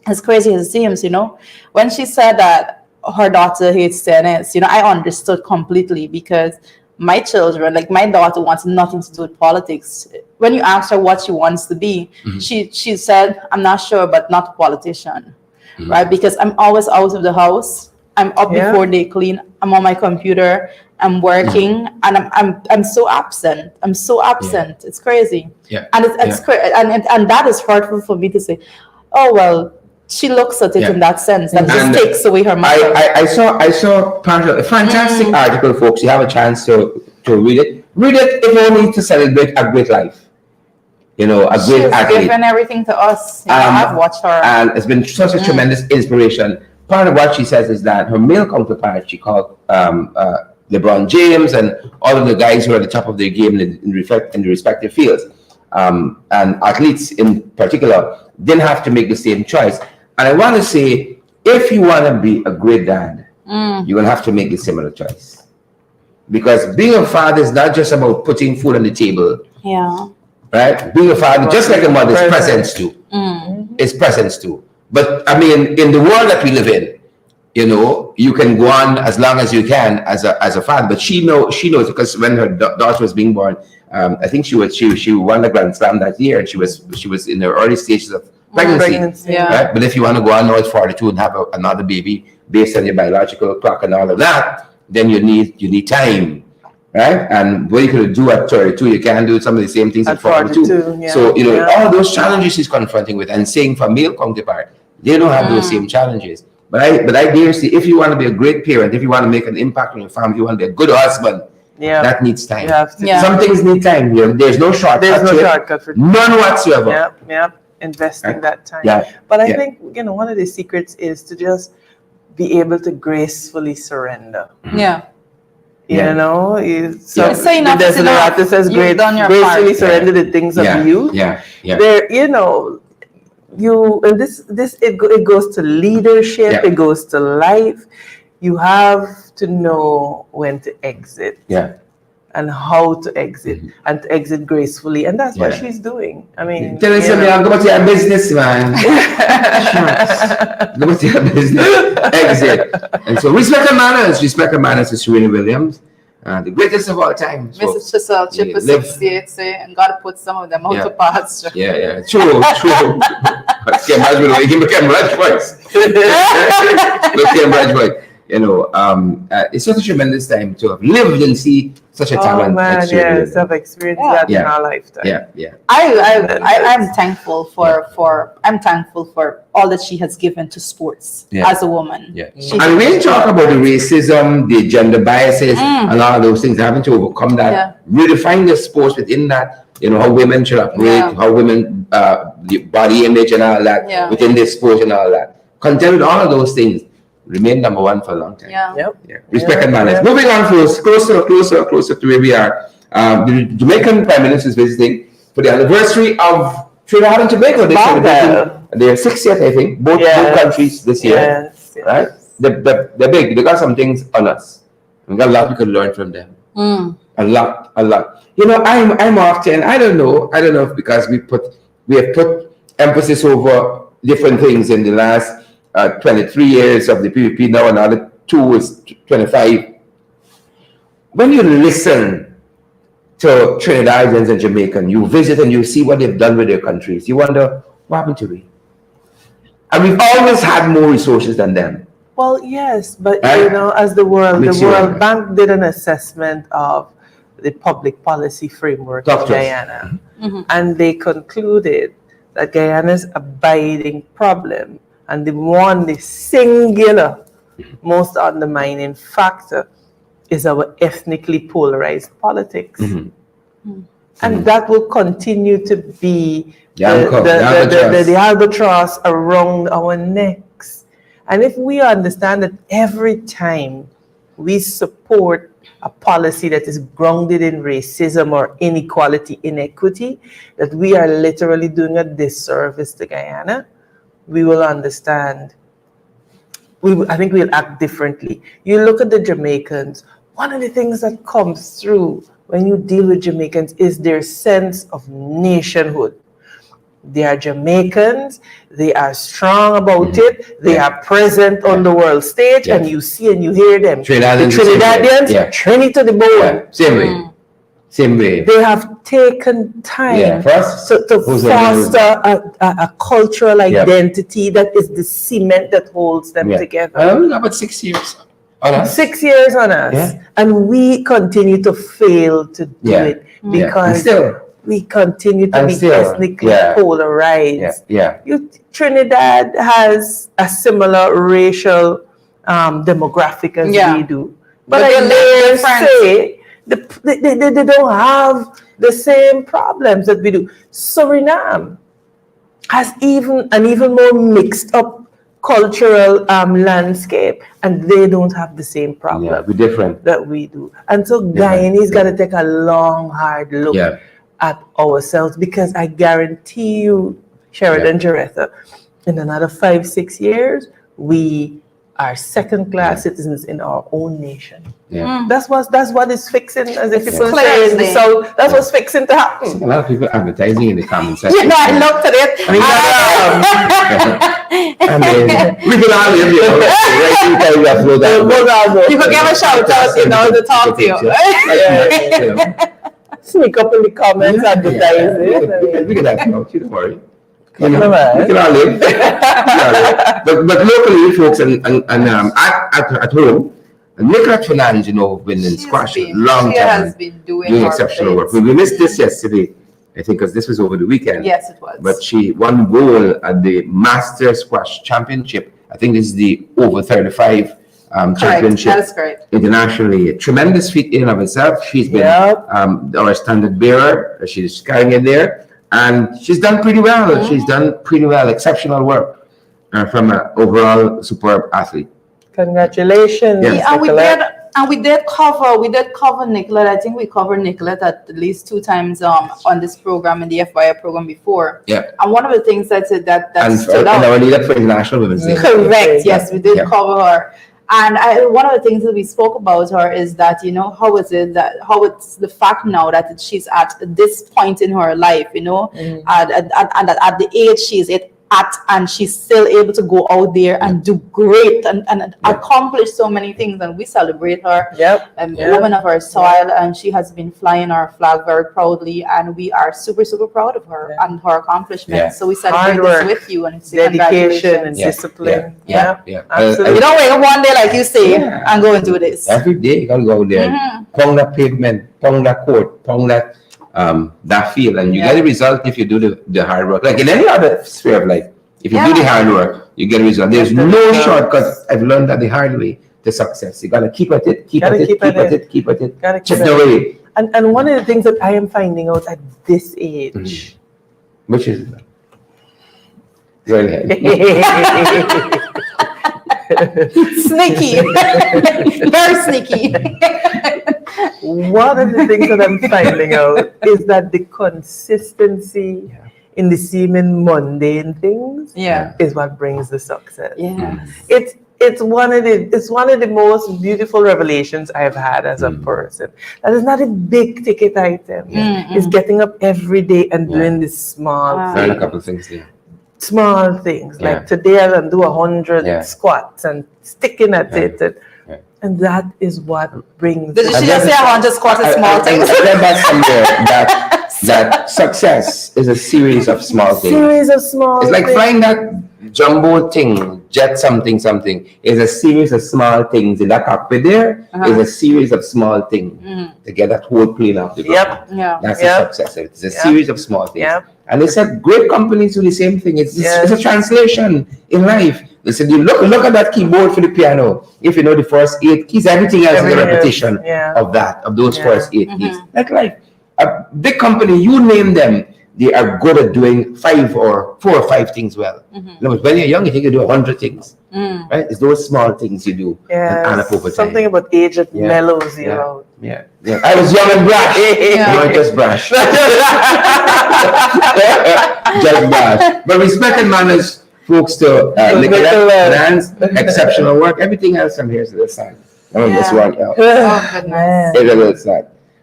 Speaker 2: As crazy as it seems, you know, when she said that her daughter hates tennis, you know, I understood completely because my children, like my daughter, wants nothing to do with politics. When you asked her what she wants to be, she said, "I'm not sure, but not a politician," right? Because I'm always out of the house. I'm up before they clean. I'm on my computer. I'm working, and I'm so absent. I'm so absent. It's crazy.
Speaker 3: Yeah.
Speaker 2: And it's and that is hurtful for me to say. Oh well, she looks at it in that sense. That just takes away her mind.
Speaker 3: I saw part of a fantastic article, folks. You have a chance to read it. Read it if only to celebrate a great life. You know, a great athlete.
Speaker 2: She's given everything to us. You know, I've watched her.
Speaker 3: And it's been such a tremendous inspiration. Part of what she says is that her male counterpart, she called LeBron James and all of the guys who are at the top of their game in the respective fields, and athletes in particular, didn't have to make the same choice. And I want to say, if you want to be a great dad, you're going to have to make a similar choice. Because being a father is not just about putting food on the table.
Speaker 2: Yeah.
Speaker 3: Right? Being a father, just like a mother, is presence too. It's presence too. But I mean, in the world that we live in, you know, you can go on as long as you can as a father. But she knows because when her daughter was being born, I think she won the Grand Slam that year, and she was in the early stages of pregnancy. Right? But if you want to go on now at 42 and have another baby based on your biological clock and all of that, then you need time. Right? And what you could do at 32, you can't do some of the same things at 42.
Speaker 1: Yeah.
Speaker 3: So, you know, all those challenges she's confronting with, and saying for male counterpart, they don't have those same challenges. But I dare say, if you want to be a great parent, if you want to make an impact on your family, if you want to be a good husband, that needs time. Some things need time. You know, there's no shortcut.
Speaker 1: There's no shortcut for
Speaker 3: none whatsoever.
Speaker 1: Yep. Investing that time. But I think, you know, one of the secrets is to just be able to gracefully surrender. You know, it says gracefully surrender the things of youth. There, you know, it goes to leadership, it goes to life. You have to know when to exit. And how to exit, and to exit gracefully, and that's what she's doing. I mean,
Speaker 3: tell us, go to your business, man. Go to your business, exit. And so, respect and manners to Serena Williams, the greatest of all time. So,
Speaker 2: Mrs. Chisel, Chipper 68, say, and God put some of them out to pasture.
Speaker 3: True. But you know, it's such a tremendous time to have lived and see such a talent.
Speaker 1: Have experienced that in our lifetime.
Speaker 2: I'm thankful for all that she has given to sports as a woman.
Speaker 3: And we talk about the racism, the gender biases, and all of those things, having to overcome that, redefine the sports within that. You know, how women should operate, how women, the body image and all that within the sport and all that. Content with all of those things. Remain number one for a long time. Respect and manners. Moving on, closer to where we are. The Jamaican Prime Minister is visiting for the anniversary of Trinidad and Tobago. They're 60th, I think. Both countries this year. Right? They're big. They got some things on us. We got a lot we could learn from them. A lot. You know, I'm often, I don't know if because we have put emphasis over different things in the last 23 years of the PPP, now another 2 is 25. When you listen to Trinidadians and Jamaicans, you visit and you see what they've done with their countries, you wonder, what happened to we? And we've always had more resources than them.
Speaker 1: Well, yes, but you know, as the World Bank did an assessment of the public policy framework of Guyana, and they concluded that Guyana's abiding problem and the singular most undermining factor is our ethnically polarized politics. And that will continue to be
Speaker 3: the
Speaker 1: albatross around our necks. And if we understand that every time we support a policy that is grounded in racism or inequality, inequity, that we are literally doing a disservice to Guyana, we will understand. I think we'll act differently. You look at the Jamaicans, one of the things that comes through when you deal with Jamaicans is their sense of nationhood. They are Jamaicans, they are strong about it, they are present on the world stage, and you see and you hear them. The Trinidadians, Trinity to the bone.
Speaker 3: Same way.
Speaker 1: They have taken time to foster a cultural identity that is the cement that holds them together.
Speaker 3: About 6 years on us.
Speaker 1: 6 years on us. And we continue to fail to do it because we continue to be ethnically polarized. Trinidad has a similar racial demographic as we do. But I dare say they don't have the same problems that we do. Suriname has an even more mixed up cultural landscape, and they don't have the same problem
Speaker 3: we're different
Speaker 1: that we do. And so Guyanese got to take a long, hard look at ourselves, because I guarantee you, Sheridan Jaretta, in another 5-6 years, we are second-class citizens in our own nation. That's what is fixing, as if people say in the South. That's what's fixing to happen.
Speaker 3: A lot of people advertising in the comment section.
Speaker 2: I looked at it.
Speaker 3: I mean, we can all live here.
Speaker 2: You could give a shout out, to talk to you.
Speaker 1: Sneak up in the comments, advertising.
Speaker 3: We can have no, don't worry. We can all live. But locally, folks, and at home, Nicola Fernandez, been in squash a long time.
Speaker 2: She has been doing
Speaker 3: exceptional work. We missed this yesterday, I think, because this was over the weekend.
Speaker 2: Yes, it was.
Speaker 3: But she won gold at the Master Squash Championship. I think this is the over 35 championship.
Speaker 2: That is correct.
Speaker 3: Internationally. A tremendous feat in and of itself. She's been our standard bearer. She's carrying it there. And she's done pretty well. She's done pretty well. Exceptional work from an overall superb athlete.
Speaker 1: Congratulations.
Speaker 2: And we did cover Nicolette. I think we covered Nicolette at least 2 times on this program, in the FYI program before. And one of the things that stood out.
Speaker 3: And our leader for International Women's Day.
Speaker 2: Correct. Yes, we did cover her. And one of the things that we spoke about her is that, how it's the fact now that she's at this point in her life, and at the age she's at, and she's still able to go out there and do great and accomplish so many things, and we celebrate her. Woman of her soil, and she has been flying our flag very proudly, and we are super, super proud of her and her accomplishments. So we celebrate this with you, and say
Speaker 1: dedication and discipline.
Speaker 2: Absolutely. You don't wake up one day, like you say, and go and do this.
Speaker 3: Every day you gotta go there, pound that pavement, pound that court, pound that field, and you get a result if you do the hard work. Like in any other sphere of life, if you do the hard work, you get a result. There's no shortcut. I've learned that the hard way to success. You gotta keep at it, keep at it. Just the way.
Speaker 1: And one of the things that I am finding out at this age,
Speaker 3: which is go ahead.
Speaker 2: Sneaky, very sneaky.
Speaker 1: One of the things that I'm finding out is that the consistency in the seeming mundane things is what brings the success. It's one of the most beautiful revelations I've had as a person. That is not a big ticket item. It's getting up every day and doing this small thing.
Speaker 3: A couple of things there.
Speaker 1: Small things like today I can do 100 squats and sticking at it. And that is what brings.
Speaker 2: Did she just say 100 squats is small things?
Speaker 3: I read that somewhere that success is a series of small things. It's like flying that jumbo thing, jet something is a series of small things. In that cockpit there is a series of small things to get that whole plane off the ground. That's a success. It's a series of small things. And they said great companies do the same thing. It's a translation in life. They said, you look at that keyboard for the piano. If you know the first 8 keys, everything else is a repetition of those first 8 keys. Like life. A big company, you name them, they are good at doing 4 or 5 things well. When you're young, you think you do 100 things. Right? It's those small things you do and add up over time.
Speaker 1: Something about age that mellows you out.
Speaker 3: Yeah. I was young and brash. You weren't just brash. Just brash. But respect and manners, folks, to Nicolette, exceptional work. Everything else from here is to the side. This one. Oh, goodness.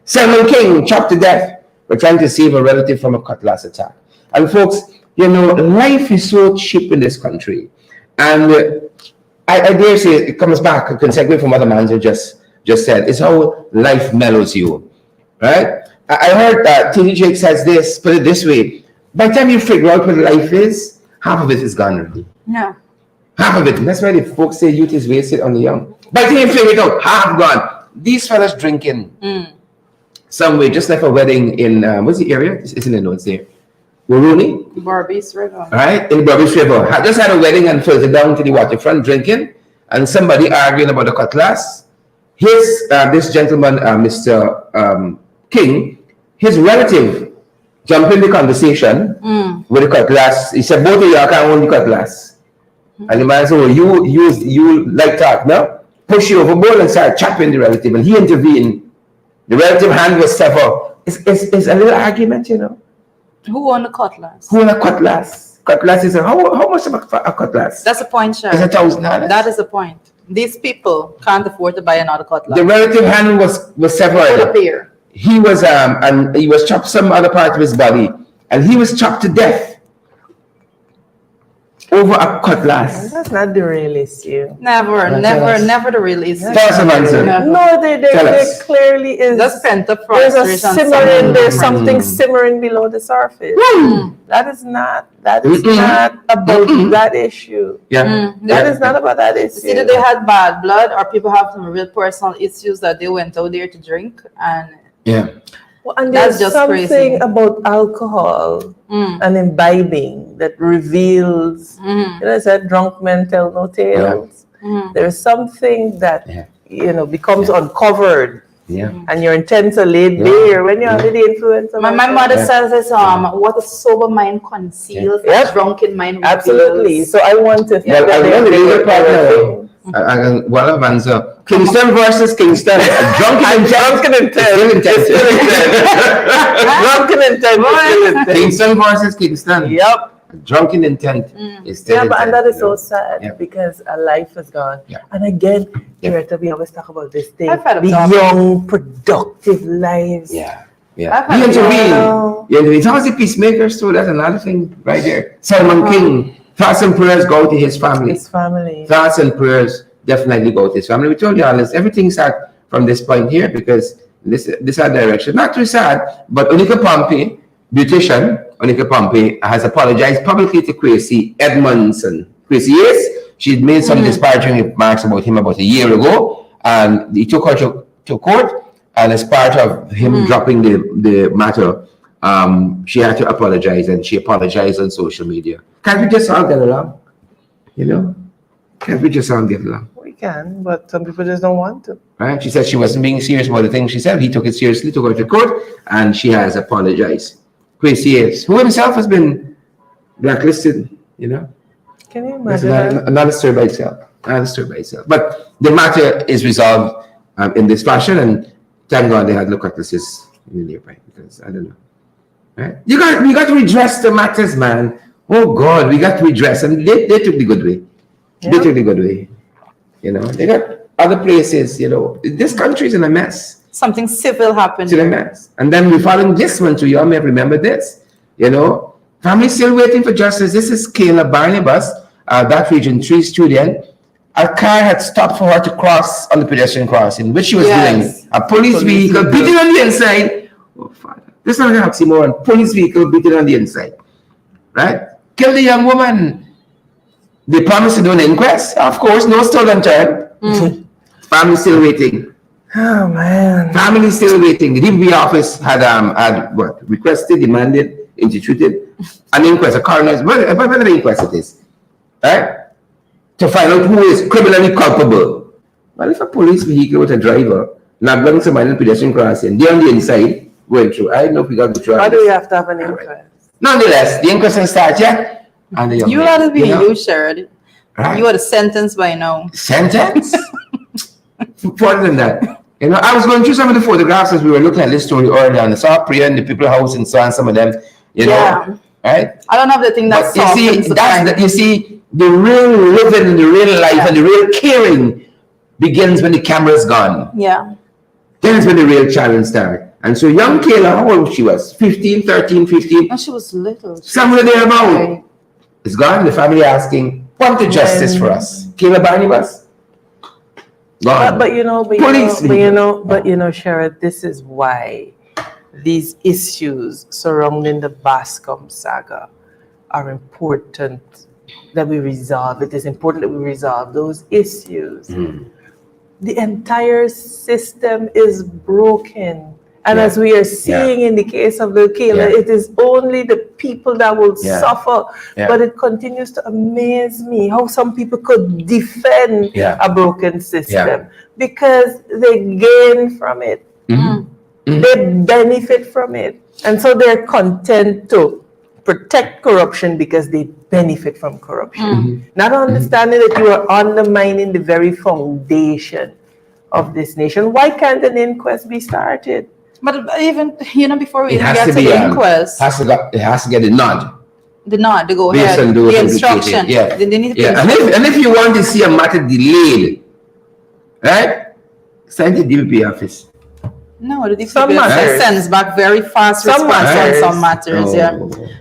Speaker 3: Simon King, chopped to death. We're trying to save a relative from a cutlass attack. And folks, life is so cheap in this country. And I dare say it comes back, I can segue from what the manager just said. It's how life mellows you, right? I heard T.D. Jake says this, put it this way. By the time you figure out what life is, half of it is gone already.
Speaker 2: No.
Speaker 3: Half of it. And that's why the folks say youth is wasted on the young. By the time you figure it out, half gone. These fellas drinking. Somewhere, just like a wedding in, what's the area? It's in the notes there. Waruni?
Speaker 2: Barbies River.
Speaker 3: Right? In Barbies River. I just had a wedding and further down to the waterfront drinking, and somebody arguing about the cutlass. This gentleman, Mr. King, his relative jumped in the conversation with the cutlass. He said, both of you can't own the cutlass. And the man said, well, you like that, no? Push you overboard and start chopping the relative. And he intervened. The relative hand was severed. It's a little argument,
Speaker 2: Who won the cutlass?
Speaker 3: Who won a cutlass? Cutlass is how much of a cutlass?
Speaker 2: That's the point, Sharon.
Speaker 3: It's $1,000.
Speaker 2: That is the point. These people can't afford to buy another cutlass.
Speaker 3: The relative hand was severed. He was and he was chopped some other part of his body, and he was chopped to death over a cutlass.
Speaker 1: That's not the real issue.
Speaker 2: Never the real issue.
Speaker 3: Tell us an answer.
Speaker 1: No, there clearly is.
Speaker 2: That's pent up
Speaker 1: There's
Speaker 2: frustration.
Speaker 1: there's something simmering below the surface. That is not about that issue. That is not about that issue.
Speaker 2: Either they had bad blood or people have some real personal issues that they went out there to drink and
Speaker 1: well, and
Speaker 2: that's
Speaker 1: there's
Speaker 2: just
Speaker 1: something
Speaker 2: crazy.
Speaker 1: about alcohol and imbibing that reveals, I said, drunk men tell no tales. There's something that, becomes uncovered. And your intents are laid bare when you're under the influence of
Speaker 2: my mother says this, what a sober mind conceals, a drunken mind reveals.
Speaker 1: Absolutely. So I want to
Speaker 3: think well, I've answered. Kingston versus Kingston. Drunken intent. Kingston versus Kingston.
Speaker 1: Yep.
Speaker 3: Drunken intent is still
Speaker 1: but and that is so sad because a life is gone. And again, we always talk about this thing. The young, productive lives.
Speaker 3: You intervene. How is the peacemakers too? That's another thing right there. Simon King. Thoughts and prayers go to his family. Thoughts and prayers definitely go to his family. We told you honest, everything starts from this point here because this is our direction. Not too sad, but Onika Pompey, beautician, Onika Pompey has apologized publicly to Kwesi Edmondson. Kwesi, yes, she'd made some disparaging remarks about him about a year ago, and he took her to court, and as part of him dropping the matter, she had to apologize, and she apologized on social media. Can't we just all get along? Can't we just all get along?
Speaker 1: We can, but some people just don't want to.
Speaker 3: Right? She said she wasn't being serious about the thing she said. He took it seriously, took her to court, and she has apologized. Kwesi, who himself has been blacklisted,
Speaker 1: Can you imagine that?
Speaker 3: Another story by itself. But the matter is resolved in this fashion, and thank God they had no cutlasses in the nearby, because I don't know. Right? We got to redress the matters, man. Oh God, we got to redress, and they took the good way. They took the good way. They got other places. This country is in a mess.
Speaker 2: Something civil happened.
Speaker 3: It's in a mess. And then we're following this one too. You all may remember this. Family still waiting for justice. This is Kayla Barnabas, that region 3 student. A car had stopped for her to cross on the pedestrian crossing, which she was doing. A police vehicle beating on the inside. Oh, Father. This is not an oxymoron. Police vehicle beating on the inside. Right? Kill the young woman. They promised to do an inquest. Of course, no stone unturned. Family still waiting.
Speaker 1: Oh, man.
Speaker 3: Family still waiting. The DPP office had requested, demanded, instituted an inquest, a coroner's, whatever the inquest it is. Right? To find out who is criminally culpable. Well, if a police vehicle with a driver not belonging to minor pedestrian crossing, they're on the inside, going through. I don't know if we got to go through.
Speaker 1: Why do we have to have an inquest?
Speaker 3: Nonetheless, the inquest will start yet. And the young
Speaker 2: You
Speaker 3: lady,
Speaker 2: ought to be
Speaker 3: know?
Speaker 2: you, Sherrod.
Speaker 3: Right.
Speaker 2: You are the sentence by now.
Speaker 3: Sentence? Further than that. You know, I was going through some of the photographs as we were looking at this story earlier, and I saw Priya in the people house and so on, some of them, you know, right?
Speaker 2: I don't have the thing that's
Speaker 3: But you see, the real living and the real life and the real caring begins when the camera's gone.
Speaker 2: Yeah.
Speaker 3: Then it's when the real challenge starts. And so young Kayla, how old she was? 15, 13, 15?
Speaker 2: And she was little.
Speaker 3: Somewhere there about. It's gone. The family asking, want the justice for us. Kayla Barnabas? Gone.
Speaker 1: But you know, Sherrod, this is why these issues surrounding the Bascom saga are important that we resolve. It is important that we resolve those issues. The entire system is broken. And as we are seeing in the case of the Kayla, it is only the people that will suffer. But it continues to amaze me how some people could defend a broken system because they gain from it. They benefit from it. And so they're content to protect corruption because they benefit from corruption. Not understanding that you are undermining the very foundation of this nation. Why can't an inquest be started?
Speaker 2: But even, before we even get to the inquest.
Speaker 3: It has to get a nod.
Speaker 2: The nod, the go
Speaker 3: Based
Speaker 2: ahead,
Speaker 3: on those
Speaker 2: the instruction.
Speaker 3: Yeah.
Speaker 2: They need to
Speaker 3: And if you want to see a matter delayed, right? Send the DPP office.
Speaker 2: No, the DPP sends back very fast response on some matters,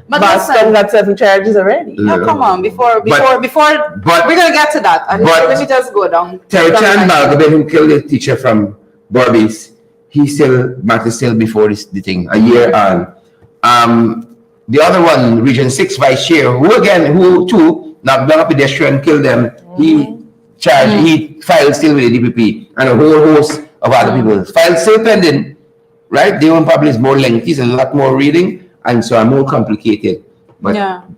Speaker 2: But
Speaker 1: Bascom got 7 charges already.
Speaker 2: No, come on, before we're gonna get to that. Let me just go down.
Speaker 3: Terry Chan Balgobin, who killed the teacher from Barbies, matter still before the thing, a year on. The other one, Region 6 Vice Chair, who too knocked down a pedestrian, killed them. He filed still with the DPP, and a whole host of other people. Filed still pending, right? The one probably is more lengthy, it's a lot more reading, and so are more complicated. But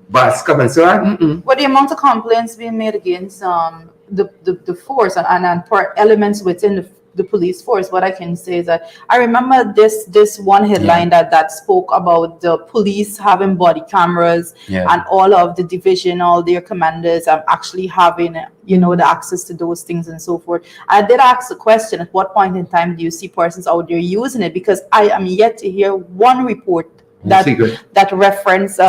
Speaker 3: Bascom and so on.
Speaker 2: What the amount of complaints being made against the force and elements within the police force, what I can say is that I remember this one headline that spoke about the police having body cameras and all of the division, all their commanders actually having the access to those things and so forth. I did ask the question, at what point in time do you see persons out there using it? Because I am yet to hear one report that reference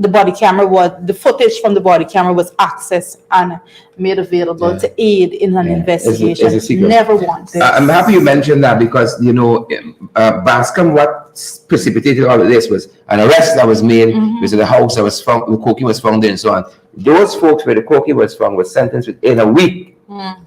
Speaker 2: the body camera the footage from the body camera was accessed and made available to aid in an investigation.
Speaker 3: It's a secret.
Speaker 2: Never once.
Speaker 3: I'm happy you mentioned that because Bascom, what precipitated all of this was an arrest that was made. Because the house that was found, the cocaine was found there and so on. Those folks where the cocaine was found was sentenced within a week.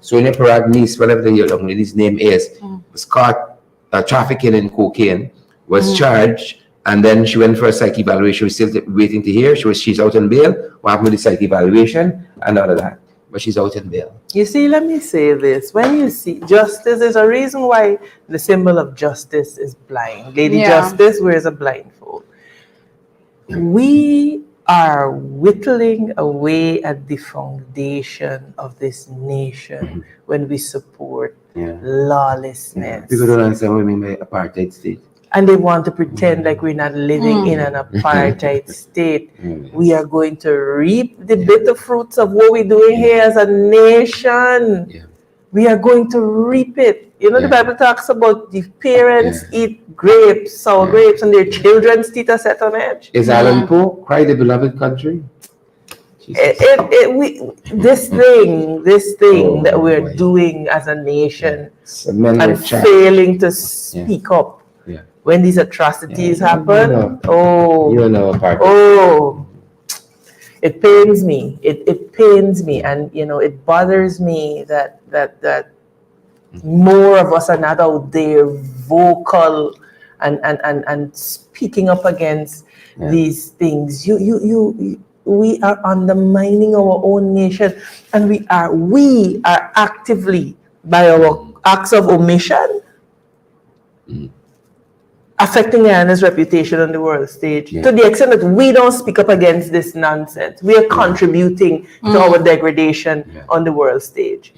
Speaker 3: So in Parag niece, whatever the young lady's name is, was caught trafficking in cocaine, was charged. And then she went for a psych evaluation. We're still waiting to hear. She's out on bail. What happened with the psych evaluation and all of that? But she's out on bail.
Speaker 1: You see, let me say this. When you see justice, there's a reason why the symbol of justice is blind. Lady Justice wears a blindfold. We are whittling away at the foundation of this nation when we support lawlessness.
Speaker 3: People don't understand what we mean by apartheid state.
Speaker 1: And they want to pretend like we're not living in an apartheid state. We are going to reap the bitter fruits of what we're doing here as a nation. We are going to reap it. The Bible talks about the parents eat grapes, sour grapes, and their children's teeth are set on edge.
Speaker 3: Is Alan Poe Cry the Beloved Country?
Speaker 1: This thing that we're doing as a nation and failing to speak up. When these atrocities happen, it pains me. It pains me, and it bothers me that more of us are not out there vocal and speaking up against these things. We are undermining our own nation, and we are actively, by our acts of omission, affecting Guyana's reputation on the world stage to the extent that we don't speak up against this nonsense. We are contributing to our degradation on the world stage.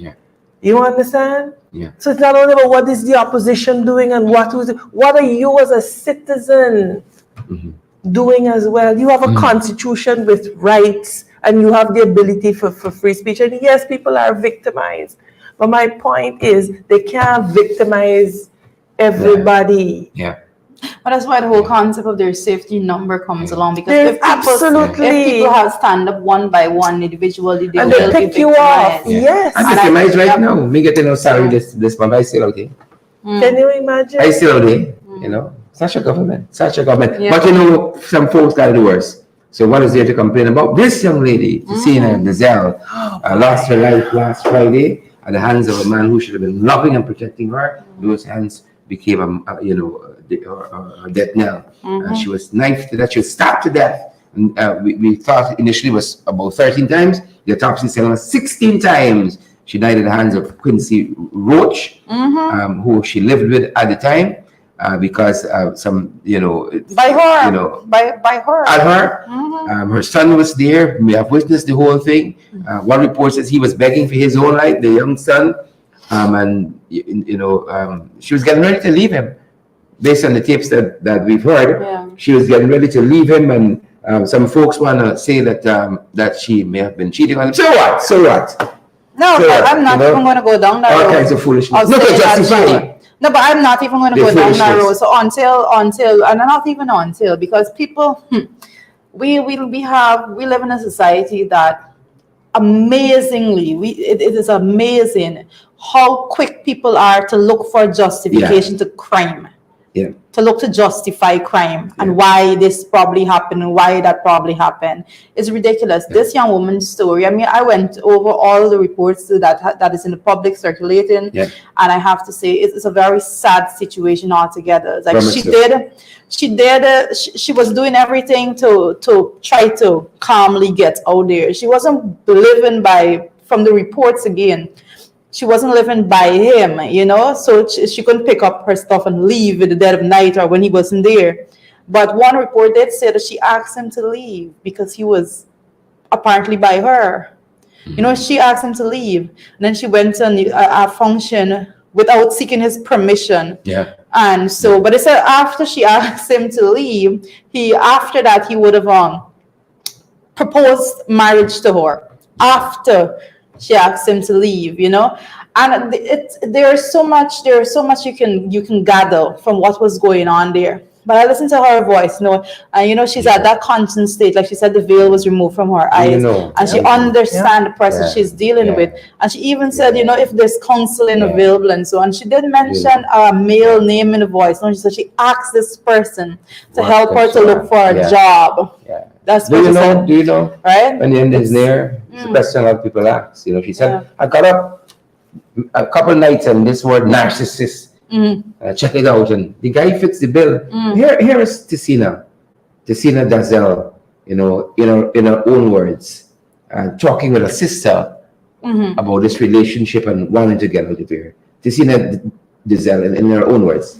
Speaker 1: You understand?
Speaker 3: Yeah.
Speaker 1: So it's not only about what is the opposition doing and what are you as a citizen doing as well. You have a constitution with rights and you have the ability for free speech. And yes, people are victimized. But my point is they can't victimize everybody.
Speaker 3: Yeah.
Speaker 2: But that's why the whole concept of their safety number comes along, because
Speaker 1: There's
Speaker 2: if people have stand up one by one individually, they
Speaker 1: and
Speaker 2: will
Speaker 1: they
Speaker 2: be
Speaker 1: pick you off.
Speaker 2: victimized.
Speaker 1: Yes.
Speaker 3: I'm victimized right now. Me getting no salary this month. I still out there.
Speaker 1: Can you imagine?
Speaker 3: I still out there. You know, such a government.
Speaker 2: Yeah.
Speaker 3: But you know, some folks got it worse. So what is there to complain about? This young lady, Serena Williams, lost her life last Friday at the hands of a man who should have been loving and protecting her. Those hands became, her death knell. She was knifed to death. She was stabbed to death. And, we thought initially it was about 13 times. The autopsy said it was 16 times. She died at the hands of Quincy Roach, who she lived with at the time. Because some,
Speaker 2: by her, by her.
Speaker 3: At her, her son was there. We have witnessed the whole thing. One report says he was begging for his own life, the young son, and she was getting ready to leave him. Based on the tapes that we've heard, she was getting ready to leave him, and some folks want to say that she may have been cheating on him. So what?
Speaker 2: No, I'm not even going to go down that road.
Speaker 3: All kinds of foolishness. No, but justify.
Speaker 2: No, but I'm not even going to go down that road. So until, and not even until, because people, we live in a society that amazingly, it is amazing how quick people are to look for justification to crime.
Speaker 3: Yeah.
Speaker 2: To look to justify crime and why this probably happened and why that probably happened. It's ridiculous. This young woman's story, I mean, I went over all the reports that is in the public circulating, and I have to say it's a very sad situation altogether. Like she was doing everything to try to calmly get out there. She wasn't living from the reports again. She wasn't living by him, so she couldn't pick up her stuff and leave in the dead of night or when he wasn't there. But one report did say that she asked him to leave because he was apparently by her. She asked him to leave. And then she went to a function without seeking his permission.
Speaker 3: Yeah.
Speaker 2: And so, but it said after she asked him to leave, after that he would have proposed marriage to her. After she asked him to leave, and there's so much you can gather from what was going on there. But I listened to her voice, and she's at that conscious state, like she said, the veil was removed from her eyes, and she understands the person she's dealing with. And she even said, if there's counseling available and so on. She did mention a male name in the voice. She said she asked this person to help her to look for a job.
Speaker 3: Yeah.
Speaker 2: That's what she said.
Speaker 3: Do you know?
Speaker 2: Right?
Speaker 3: When the end is near, it's a question a lot of people ask. She said, I got up a couple nights and this word narcissist. Check it out, and the guy fits the bill. Here is Serena Dazel, in her own words, talking with her sister about this relationship and wanting to get out of here. Serena Dazel, in her own words.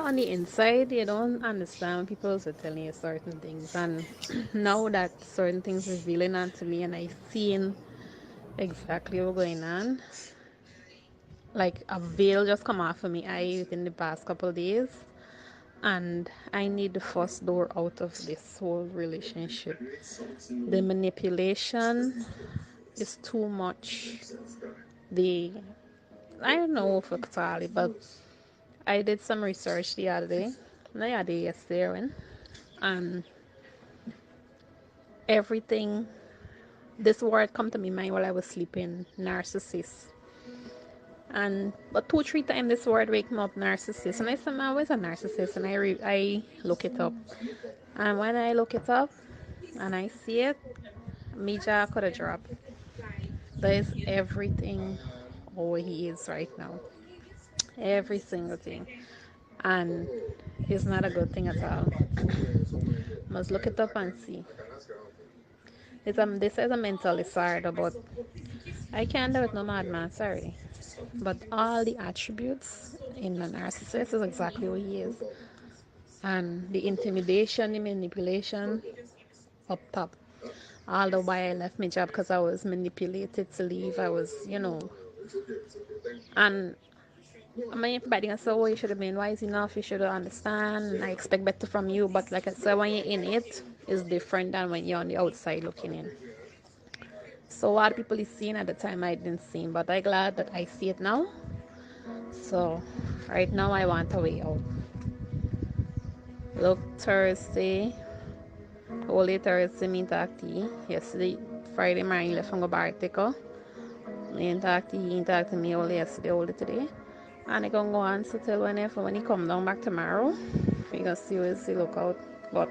Speaker 4: On the inside, you don't understand when people are telling you certain things, and now that certain things are revealing onto me, and I seen exactly what's going on. Like a veil just come off of me within the past couple of days, and I need the first door out of this whole relationship. The manipulation is too much. I don't know if it's all, but I did some research the other day, yesterday, and everything. This word come to me mind while I was sleeping. Narcissist. But 2-3 times this word wake me up, narcissist, and I said, "Man, what's a narcissist?" And I look it up, and when I look it up and I see it, me jaw could have dropped. That is everything how he is right now, every single thing, and it's not a good thing at all. Must look it up and see. This is a mental disorder, but I can't do it no madman, sorry. But all the attributes in a narcissist is exactly what he is. And the intimidation, the manipulation, up top. All the while I left my job because I was manipulated to leave. I was, and I mean, everybody can say, oh, you should have been wise enough, you should understand, and I expect better from you. But like I said, when you're in it, it's different than when you're on the outside looking in. So what people is seeing at the time I didn't see, but I'm glad that I see it now. So right now I want a way out. Look, Thursday, Holy Thursday, me talk to you. Yesterday, Friday, morning, left from go Bartico. Me talk to you, he talk to me only yesterday, only today. And I gonna go on to tell when he come down back tomorrow, we gonna see what he look out. But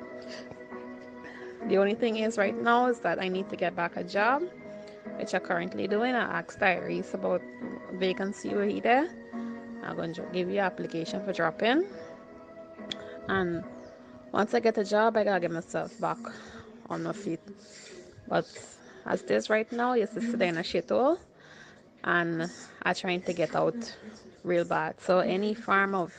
Speaker 4: the only thing is right now is that I need to get back a job, which I'm currently doing. I asked Tyrese about vacancy where he there. I'm going to give you application for drop in. And once I get a job, I gotta get myself back on my feet. But as this right now, yes, it's in a shithole. And I'm trying to get out real bad. So any form of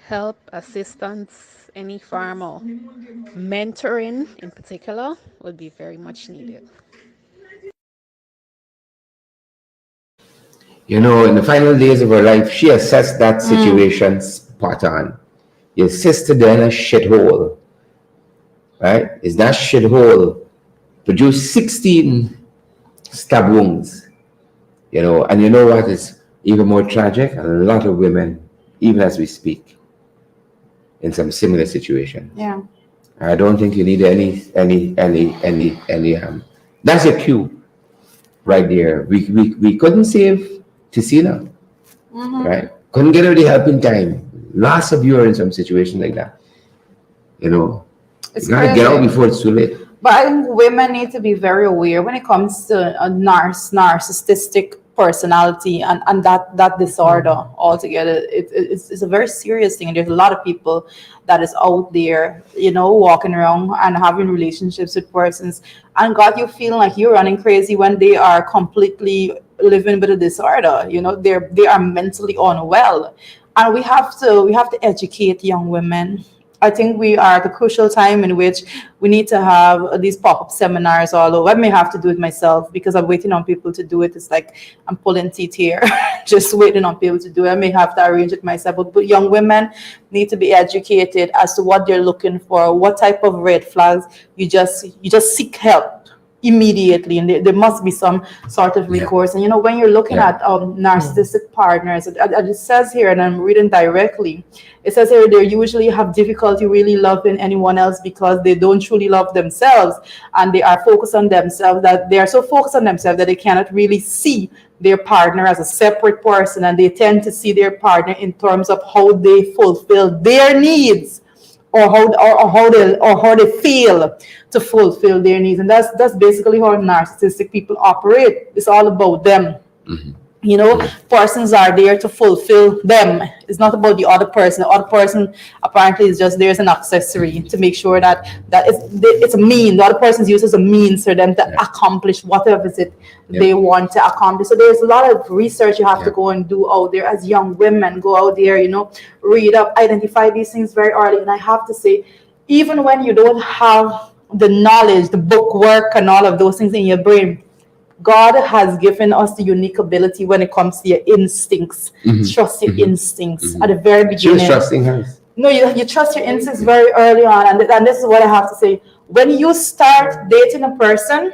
Speaker 4: help, assistance, any form of mentoring in particular would be very much needed.
Speaker 3: You know, in the final days of her life, she assessed that situation spot on. Your sister then a shithole, right? Is that shithole produced 16 stab wounds, you know? And you know what is even more tragic? A lot of women, even as we speak, in some similar situation.
Speaker 2: Yeah.
Speaker 3: I don't think you need any. That's a cue, right there. We couldn't save Ticina, right? Couldn't get her the help in time. Lots of you are in some situation like that. You know,
Speaker 2: It's
Speaker 3: you gotta
Speaker 2: crazy.
Speaker 3: get out before it's too late.
Speaker 2: But I think women need to be very aware when it comes to a narcissistic personality and that disorder altogether. It's a very serious thing. And there's a lot of people that is out there, you know, walking around and having relationships with persons and got you feeling like you're running crazy when they are completely living with a disorder. You know, they are mentally unwell. And we have to educate young women. I think we are at a crucial time in which we need to have these pop-up seminars all over. I may have to do it myself because I'm waiting on people to do it. It's like I'm pulling teeth here, just waiting on people to do it. I may have to arrange it myself. But young women need to be educated as to what they're looking for, what type of red flags. You just seek help immediately, and there must be some sort of recourse. And you know, when you're looking at narcissistic partners, it says here, and I'm reading directly, it says here they usually have difficulty really loving anyone else because they don't truly love themselves, and they are focused on themselves, that they are so focused on themselves that they cannot really see their partner as a separate person, and they tend to see their partner in terms of how they fulfill their needs, or how they feel to fulfill their needs. And that's basically how narcissistic people operate. It's all about them. You know, persons are there to fulfill them. It's not about the other person. The other person apparently is just there as an accessory to make sure that it's a mean. The other person is used as a means for them to accomplish whatever it is they want to accomplish. So there's a lot of research you have to go and do out there as young women. Go out there, you know, read up, identify these things very early. And I have to say, even when you don't have the knowledge, the book work and all of those things in your brain, God has given us the unique ability when it comes to your instincts. Trust your instincts at the very beginning.
Speaker 3: She was trusting hers.
Speaker 2: No, you trust your instincts very early on. And this is what I have to say. When you start dating a person,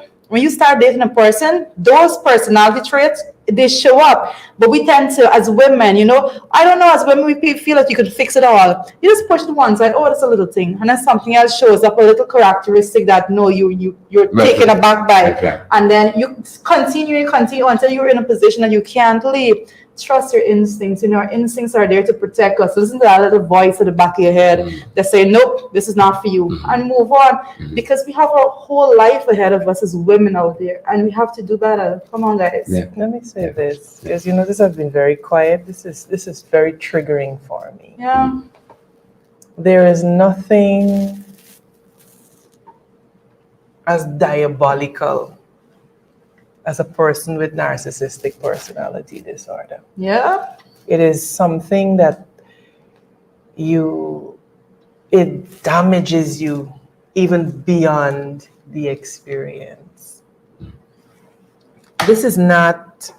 Speaker 2: those personality traits, they show up. But we tend to, as women, you know, I don't know, as women, we feel like you could fix it all. You just push it one side, oh, that's a little thing. And then something else shows up, a little characteristic that, no, you're taken aback by. Okay. And then you continue until you're in a position that you can't leave. Trust your instincts. You know, our instincts are there to protect us. Listen to that little voice at the back of your head that say, nope, this is not for you, and move on. Because we have a whole life ahead of us as women out there, and we have to do better. Come on, guys.
Speaker 1: Let me say this, because you know, this has been very quiet. This is very triggering for me.
Speaker 2: Yeah.
Speaker 1: There is nothing as diabolical as a person with narcissistic personality disorder.
Speaker 2: Yeah.
Speaker 1: It is something that it damages you even beyond the experience. This is not,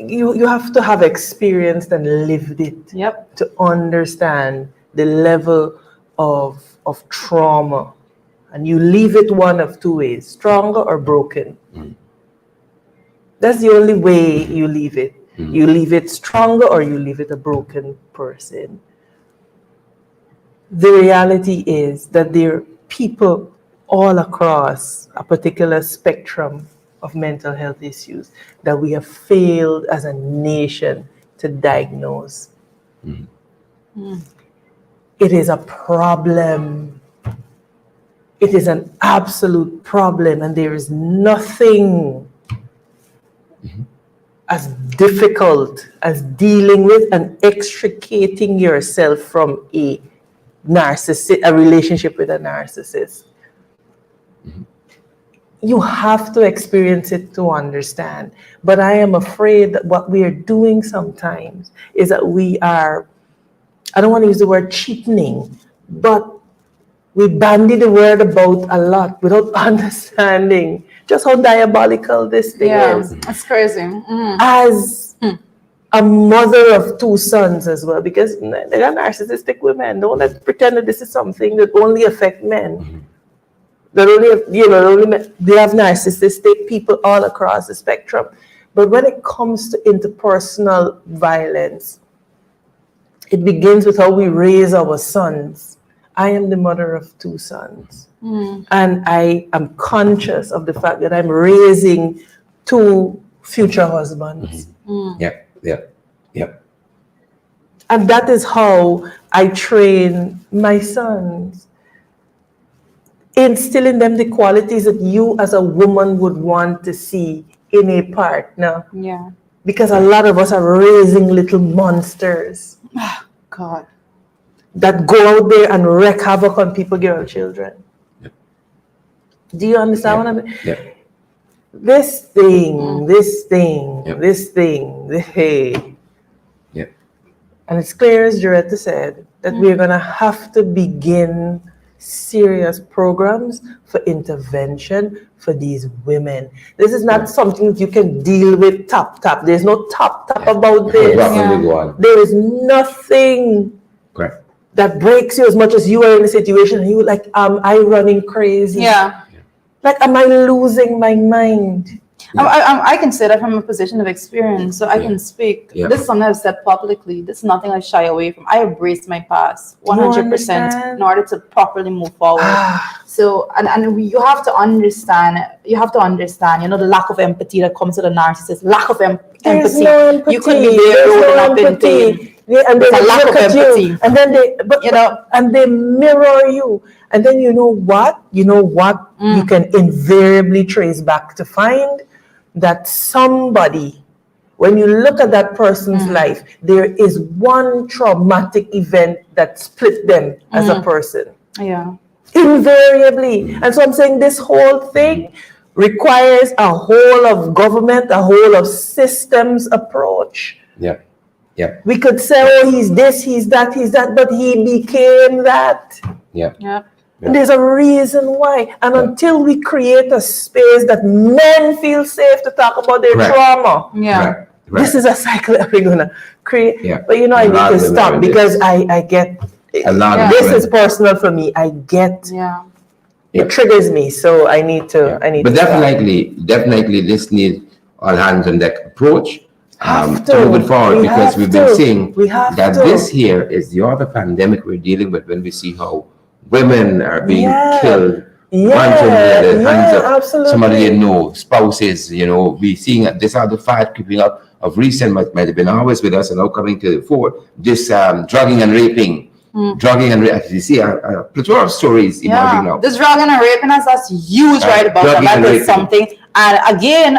Speaker 1: you have to have experienced and lived it to understand the level of trauma. And you leave it one of two ways, stronger or broken. That's the only way you leave it. You leave it stronger or you leave it a broken person. The reality is that there are people all across a particular spectrum of mental health issues that we have failed as a nation to diagnose. It is a problem. It is an absolute problem, and there is nothing as difficult as dealing with and extricating yourself from a narcissist, a relationship with a narcissist. You have to experience it to understand. But I am afraid that what we are doing sometimes is that we are, I don't want to use the word cheapening, but we bandy the word about a lot without understanding just how diabolical this thing is.
Speaker 2: That's crazy.
Speaker 1: As a mother of two sons as well, because they are narcissistic women. Don't let's pretend that this is something that only affects men. That only they have narcissistic people all across the spectrum. But when it comes to interpersonal violence, it begins with how we raise our sons. I am the mother of two sons. And I am conscious of the fact that I'm raising two future husbands. And that is how I train my sons, instilling them the qualities that you as a woman would want to see in a partner. Because a lot of us are raising little monsters.
Speaker 2: God.
Speaker 1: That go out there and wreak havoc on people, girl, children. Do you understand what I mean? This thing, hey. And it's clear, as Joretta said, that we're going to have to begin serious programs for intervention for these women. This is not something that you can deal with tap. There's no tap about this. There is nothing that breaks you as much as you are in a situation and you like, am I running crazy? Like, am I losing my mind?
Speaker 2: I can say that from a position of experience, so I can speak. This is something I've said publicly. This is nothing I shy away from. I embrace my past 100% in order to properly move forward. So, and you have to understand, the lack of empathy that comes with a narcissist, lack of empathy.
Speaker 1: No empathy.
Speaker 2: You could be there rolling up in pain.
Speaker 1: And they
Speaker 2: lack of empathy.
Speaker 1: You, and then and they mirror you. And then you know what? You can invariably trace back to find that somebody, when you look at that person's life, there is one traumatic event that split them as a person. Invariably. And so I'm saying this whole thing requires a whole of government, a whole of systems approach. We could say, oh, he's this, he's that, but he became that. And there's a reason why. And until we create a space that men feel safe to talk about their trauma, this is a cycle that we're going to create. But I need to stop because I get, this is personal for me. I get, it triggers me. So I need to,
Speaker 3: But definitely this needs all hands on deck approach. To move it forward, because we've been seeing that this here is the other pandemic we're dealing with when we see how women are being killed wantonly at the hands of somebody they know, spouses, we seeing this other fight creeping up of recent, might have been always with us and now coming to the fore, this drugging and raping. You see a plethora of stories emerging now.
Speaker 2: This drugging and raping that's huge right about that is something. And again,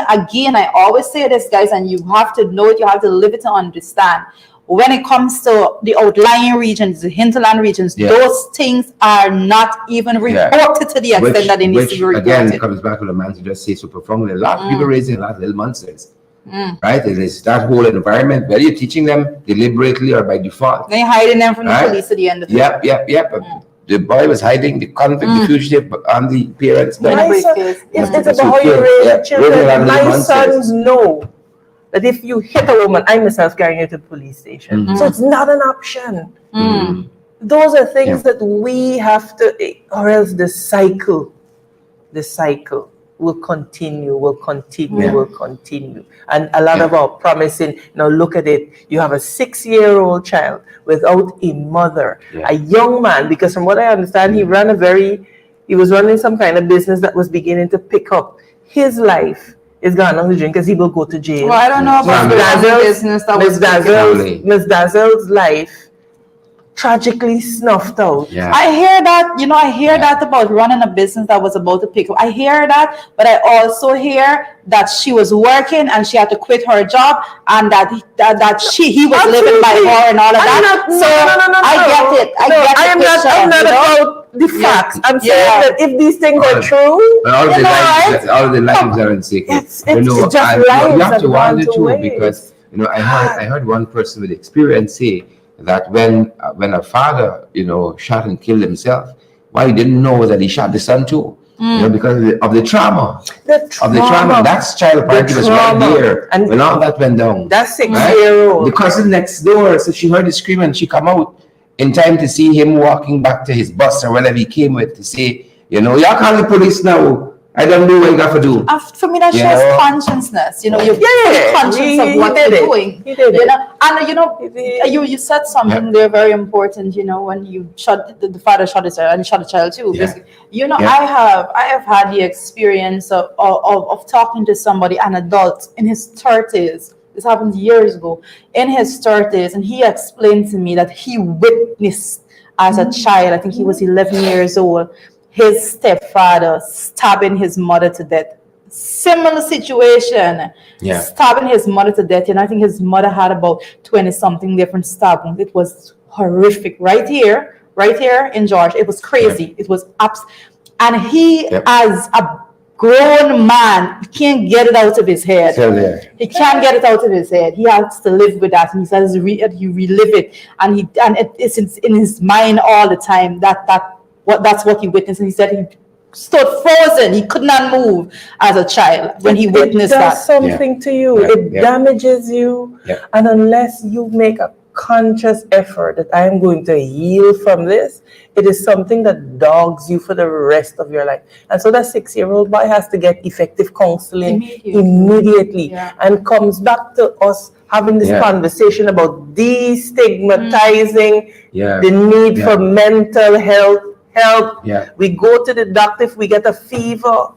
Speaker 2: I always say this, guys, and you have to know it, you have to live it to understand. When it comes to the outlying regions, the hinterland regions, those things are not even reported to the extent that they need to be reported.
Speaker 3: Again, comes back to the man to just say so profoundly. A lot of people raising a lot of little monsters. Right? And it's that whole environment, whether you're teaching them deliberately or by default.
Speaker 2: They're hiding them from the police at the end of the day.
Speaker 3: The boy was hiding the convict, the fugitive on the parents.
Speaker 1: It's about how you raise children. My sons know that if you hit a woman, I myself carrying you to the police station. So it's not an option. Those are things that we have to, or else the cycle will continue. And a lot of our promising, now look at it, you have a 6-year-old child without a mother, a young man, because from what I understand, he was running some kind of business that was beginning to pick up. His life is gone on the drink because he will go to jail.
Speaker 2: Well, I don't know about the business that was
Speaker 1: Miss Dazzle's life tragically snuffed out.
Speaker 2: I hear that, I hear that about running a business that was about to pick up. I hear that, but I also hear that she was working and she had to quit her job, and that he was living by her and all of that. I get it. I'm not about
Speaker 1: the facts. I'm saying that if these things are true,
Speaker 3: all the lives are in secret.
Speaker 1: It's just lives
Speaker 3: you have to
Speaker 1: that
Speaker 3: wonder too, because I heard one person with experience say that when a father shot and killed himself, why he didn't know that he shot the son too, because of the trauma. That's child parenting was right there, and when all that went down.
Speaker 1: That's 6-year-old.
Speaker 3: The cousin next door, so she heard the scream and she come out in time to see him walking back to his bus or whatever he came with, to say, y'all call the police now. I don't know what you got to do.
Speaker 2: For me, that shows consciousness. You're conscious of what you're doing.
Speaker 1: He did it.
Speaker 2: And you said something there very important. When you shot the father shot his child and he shot the child too. I have had the experience of talking to somebody, an adult in his 30s. This happened years ago. In his 30s, and he explained to me that he witnessed as a child. I think he was 11 years old. His stepfather stabbing his mother to death. Similar situation. Stabbing his mother to death. I think his mother had about 20-something different stabbings. It was horrific. Right here in Georgia. It was crazy. It was and he, as a grown man, he can't get it out of his head. He can't get it out of his head. He has to live with that. And he says he relive it. And it's in his mind all the time. That's what he witnessed. And he said he stood frozen. He could not move as a child when he witnessed that.
Speaker 1: It does something to you. It damages you. And unless you make a conscious effort that I am going to heal from this, it is something that dogs you for the rest of your life. And so that 6-year-old boy has to get effective counseling immediately. And comes back to us having this conversation about destigmatizing the need for mental help. We go to the doctor if we get a fever,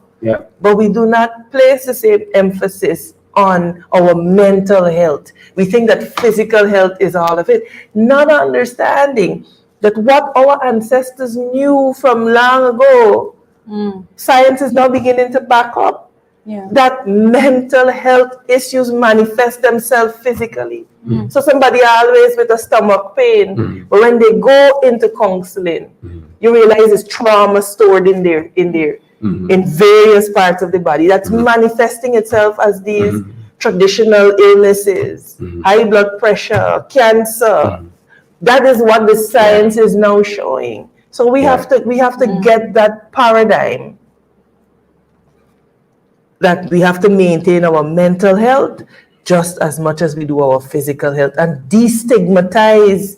Speaker 1: but we do not place the same emphasis on our mental health. We think that physical health is all of it, not understanding that what our ancestors knew from long ago, science is now beginning to back up. That mental health issues manifest themselves physically. So somebody always with a stomach pain, but when they go into counseling, you realize it's trauma stored in various parts of the body that's manifesting itself as these traditional illnesses, high blood pressure, cancer. That is what the science is now showing. So we have to get that paradigm that we have to maintain our mental health just as much as we do our physical health, and destigmatize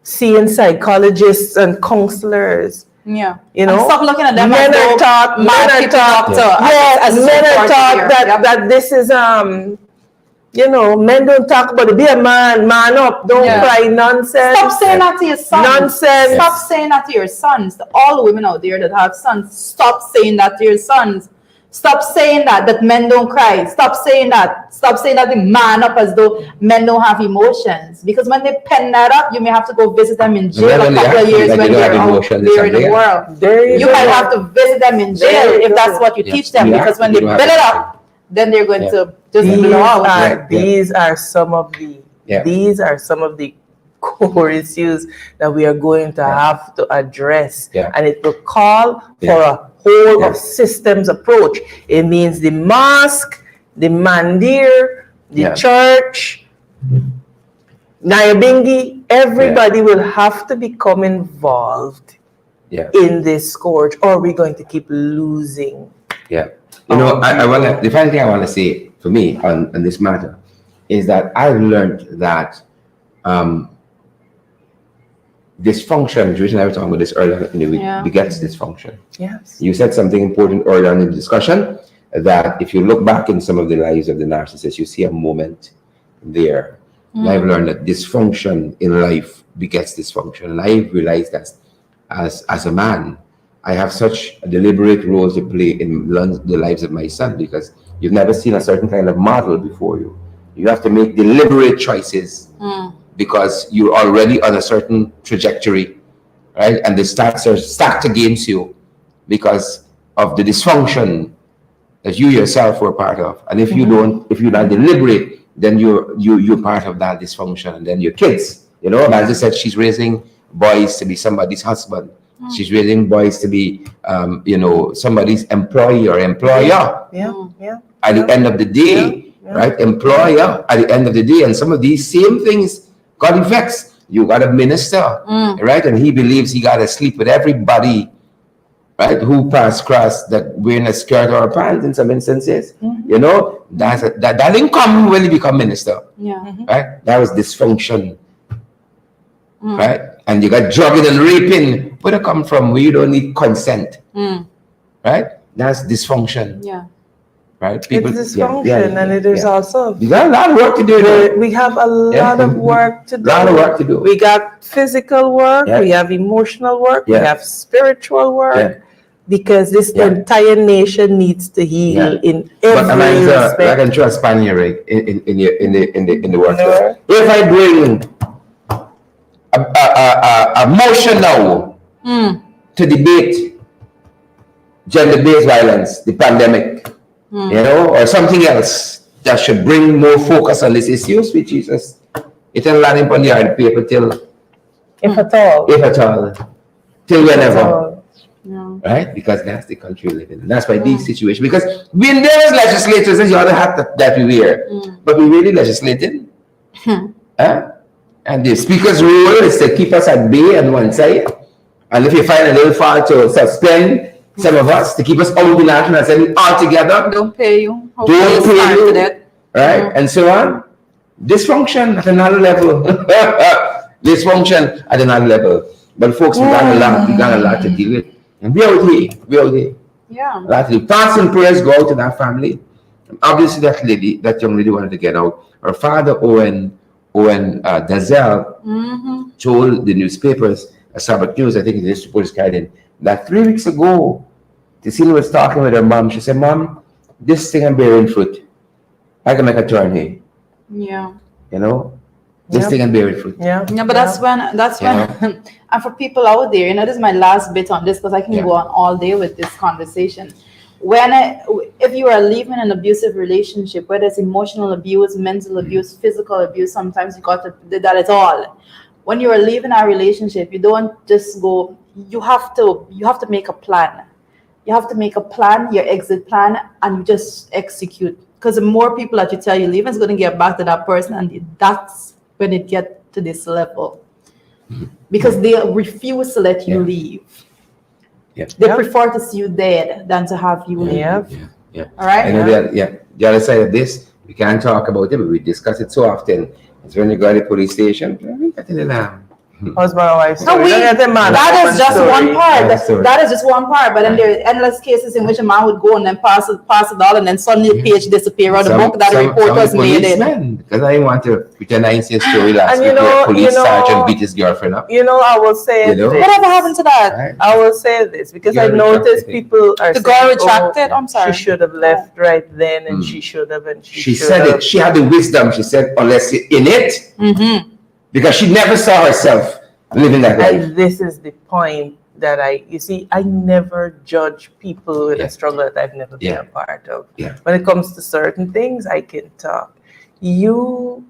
Speaker 1: seeing psychologists and counselors.
Speaker 2: And
Speaker 1: you know,
Speaker 2: stop looking at them
Speaker 1: men
Speaker 2: as
Speaker 1: are taught, men are taught that this is you know, men don't talk about it. Be a man, man up, don't cry, nonsense.
Speaker 2: Stop saying that to your sons.
Speaker 1: Nonsense.
Speaker 2: Stop saying that to your sons. All the women out there that have sons, stop saying that to your sons. Stop saying that men don't cry. Stop saying that. Stop saying that they man up as though men don't have emotions. Because when they pen that up, you may have to go visit them in jail a couple of years when they're out there in the world. You might have to visit them in jail if that's what you teach them. Because when they build it up, then they're going to just blow out.
Speaker 1: These are some of the core issues that we are going to have to address. And it will call for a whole of systems approach. It means the mosque, the mandir, the church, Nyabingi, everybody will have to become involved in this scourge, or we're going to keep losing.
Speaker 3: You know, the final thing I want to say for me on this matter is that I've learned that dysfunction, Joyce and I were talking about this earlier in the week, begets dysfunction.
Speaker 1: Yes.
Speaker 3: You said something important earlier on in the discussion, that if you look back in some of the lives of the narcissist, you see a moment there. And I've learned that dysfunction in life begets dysfunction. And I've realized that as a man, I have such a deliberate role to play in the lives of my son, because you've never seen a certain kind of model before you. You have to make deliberate choices because you're already on a certain trajectory, right? And the stats are stacked against you because of the dysfunction that you yourself were part of. And if you don't, if you're not deliberate, then you're part of that dysfunction. And then your kids, you know, as I said, she's raising boys to be somebody's husband. She's raising boys to be, you know, somebody's employee or employer. At the end of the day, right? Employer at the end of the day. And some of these same things got effects. You got a minister, right? And he believes he got to sleep with everybody, right? Who pass across that wearing a skirt or a pants in some instances. You know, that didn't come when he become minister. Right? That was dysfunction. Right? And you got drugging and raping. Where it come from? Where you don't need consent. Right? That's dysfunction. Right? People,
Speaker 1: it's dysfunction, and it is also.
Speaker 3: You got a lot of work to do.
Speaker 1: We have a lot of work to do.
Speaker 3: A lot of work to do.
Speaker 1: We got physical work. We have emotional work. We have spiritual work. Because this entire nation needs to heal in every respect.
Speaker 3: I can trust Spaniard in the workforce. If I bring a motion now to debate gender-based violence, the pandemic, you know, or something else that should bring more focus on this issue, sweet Jesus, it'll land upon the hard paper till,
Speaker 1: if at all,
Speaker 3: till whenever. Right? Because that's the country we live in. And that's why these situations, because when there is legislators, there's the other hat that we wear. But we really legislating. And the speaker's role is to keep us at bay on one side. And if you find a little fault to suspend some of us, to keep us out of the National Assembly altogether.
Speaker 2: Don't pay you.
Speaker 3: Don't pay you. Right? And so on. Dysfunction at another level. Dysfunction at another level. But folks, we got a lot to deal with. And we out here.
Speaker 2: Yeah.
Speaker 3: A lot to do. Thoughts and prayers go out to that family. And obviously that young lady wanted to get out. Her father, Owen Dazelle, told the newspapers, Sabbath News, I think the newspaper is carried in, that 3 weeks ago, Cecilia was talking with her mom. She said, "Mom, this thing I'm bearing fruit. I can make a turn here."
Speaker 2: Yeah.
Speaker 3: You know? This thing I'm bearing fruit.
Speaker 2: Yeah, but that's when, and for people out there, you know, this is my last bit on this because I can go on all day with this conversation. If you are leaving an abusive relationship, whether it's emotional abuse, mental abuse, physical abuse, sometimes you got to, that is all. When you are leaving a relationship, you don't just go, you have to make a plan. You have to make a plan, your exit plan, and you just execute. Because the more people that you tell you leave, it's going to get back to that person, and that's when it gets to this level. Because they refuse to let you leave. They prefer to see you dead than to have you leave. All right?
Speaker 3: And the other side of this, we can't talk about it, but we discuss it so often. It's when you go to the police station, we got in the lamb.
Speaker 1: Husband and wife.
Speaker 2: That is just one part. That is just one part. But then there are endless cases in which a man would go and then pass it all, and then suddenly the page disappear out of the book that a report was made in.
Speaker 3: Because I want to pretend I didn't see a story last week where a police sergeant beat his girlfriend up.
Speaker 1: You know, I will say this.
Speaker 2: Whatever happened to that?
Speaker 3: Right.
Speaker 1: I will say this because I noticed people are
Speaker 2: the girl retracted. I'm sorry.
Speaker 1: She should have left right then, and she should have, and she
Speaker 3: said it. She had the wisdom. She said, "Unless you're in it." Because she never saw herself living that life.
Speaker 1: This is the point that I never judge people with a struggle that I've never been a part of. When it comes to certain things, I can talk. You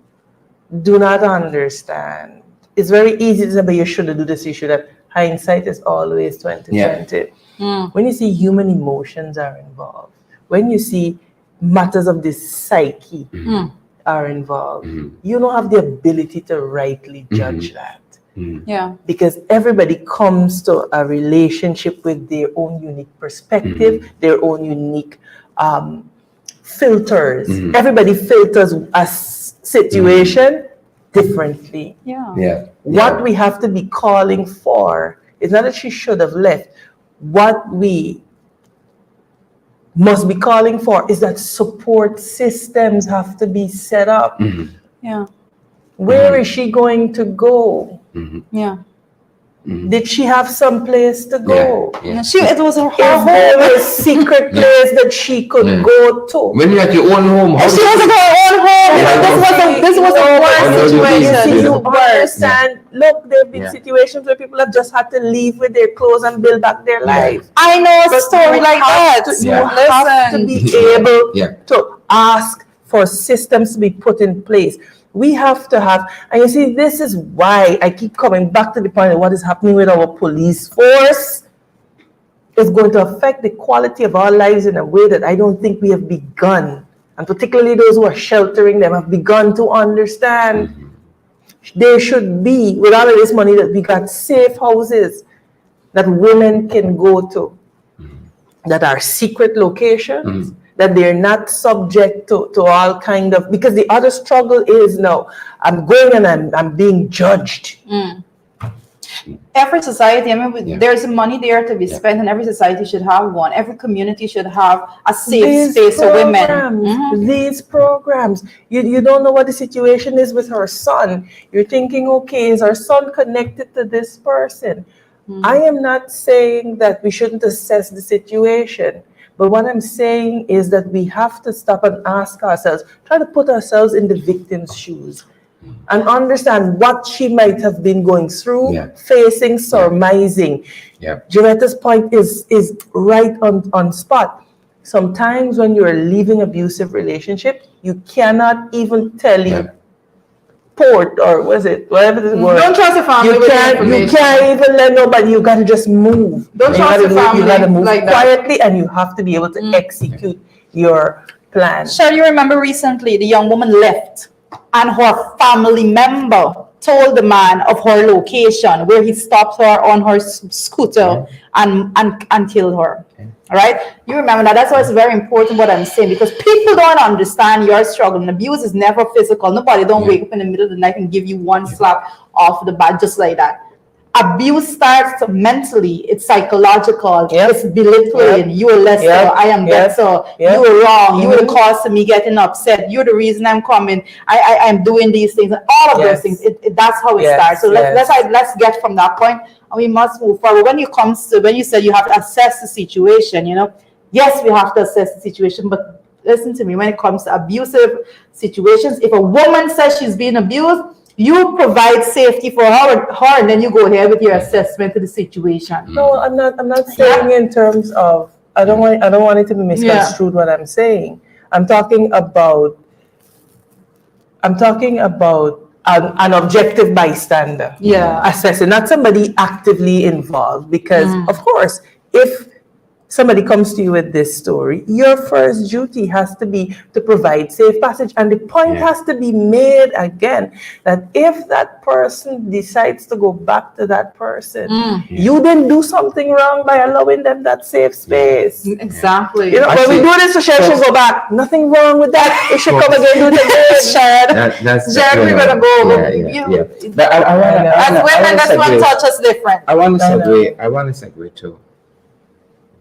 Speaker 1: do not understand. It's very easy to say, but you should do this, you should have. Hindsight is always 2020. When you see human emotions are involved, when you see matters of the psyche are involved, you don't have the ability to rightly judge that. Because everybody comes to a relationship with their own unique perspective, their own unique filters. Everybody filters situation differently.
Speaker 2: Yeah.
Speaker 1: What we have to be calling for is not that she should have left. What we must be calling for is that support systems have to be set up.
Speaker 2: Yeah.
Speaker 1: Where is she going to go?
Speaker 2: Yeah.
Speaker 1: Did she have some place to go?
Speaker 2: It was her
Speaker 1: Is there
Speaker 2: home.
Speaker 1: a secret place that she could go to?
Speaker 3: When you're at your own home,
Speaker 2: She wasn't her own home. This was a worse situation.
Speaker 1: You understand? Look, there have been situations where people have just had to leave with their clothes and build back their life.
Speaker 2: I know a
Speaker 1: But
Speaker 2: story
Speaker 1: you
Speaker 2: like
Speaker 1: have
Speaker 2: that.
Speaker 1: to- You have to be able to ask for systems to be put in place. We have to have, and you see, this is why I keep coming back to the point of what is happening with our police force. It's going to affect the quality of our lives in a way that I don't think we have begun. And particularly those who are sheltering them have begun to understand. There should be, with all of this money that we got, safe houses that women can go to, that are secret locations, that they're not subject to all kind of, because the other struggle is now, I'm going and I'm being judged.
Speaker 2: Every society, I mean, there's money there to be spent, and every society should have one. Every community should have a safe space for women.
Speaker 1: These programs, you don't know what the situation is with her son. You're thinking, okay, is her son connected to this person? I am not saying that we shouldn't assess the situation, but what I'm saying is that we have to stop and ask ourselves, try to put ourselves in the victim's shoes and understand what she might have been going through, facing, surmising. Jaretta's point is right on spot. Sometimes when you're leaving abusive relationship, you cannot even tell you port or was it whatever the word.
Speaker 2: Don't trust your family.
Speaker 1: You can't even let nobody. You got to just move.
Speaker 2: Don't trust your family.
Speaker 1: You got to move
Speaker 2: like
Speaker 1: quietly, and you have to be able to execute your plan.
Speaker 2: Sure, you remember recently the young woman left, and her family member told the man of her location where he stopped her on her scooter and killed her. All right, you remember that. That's why it's very important what I'm saying, because people don't understand your struggle. And abuse is never physical. Nobody don't wake up in the middle of the night and give you one slap off the bat just like that. Abuse starts mentally. It's psychological. It's belittling. You are lesser. I am better. You are wrong. You are the cause of me getting upset. You're the reason I'm coming. I'm doing these things. All of those things. That's how it starts. So let's get from that point, and we must move forward. When you said you have to assess the situation, yes, we have to assess the situation, but listen to me. When it comes to abusive situations, if a woman says she's being abused, you provide safety for her, and then you go ahead with your assessment of the situation.
Speaker 1: No, I'm not saying in terms of, I don't want it to be misconstrued what I'm saying. I'm talking about an objective bystander. Assessing, not somebody actively involved, because of course, if somebody comes to you with this story, your first duty has to be to provide safe passage. And the point has to be made again that if that person decides to go back to that person, you didn't do something wrong by allowing them that safe space.
Speaker 2: Exactly.
Speaker 1: When we do this, so she should go back. Nothing wrong with that. It should come again, do it again.
Speaker 2: Shared, we're gonna go.
Speaker 3: But
Speaker 2: as women, that's one touch us different.
Speaker 3: I want to segue to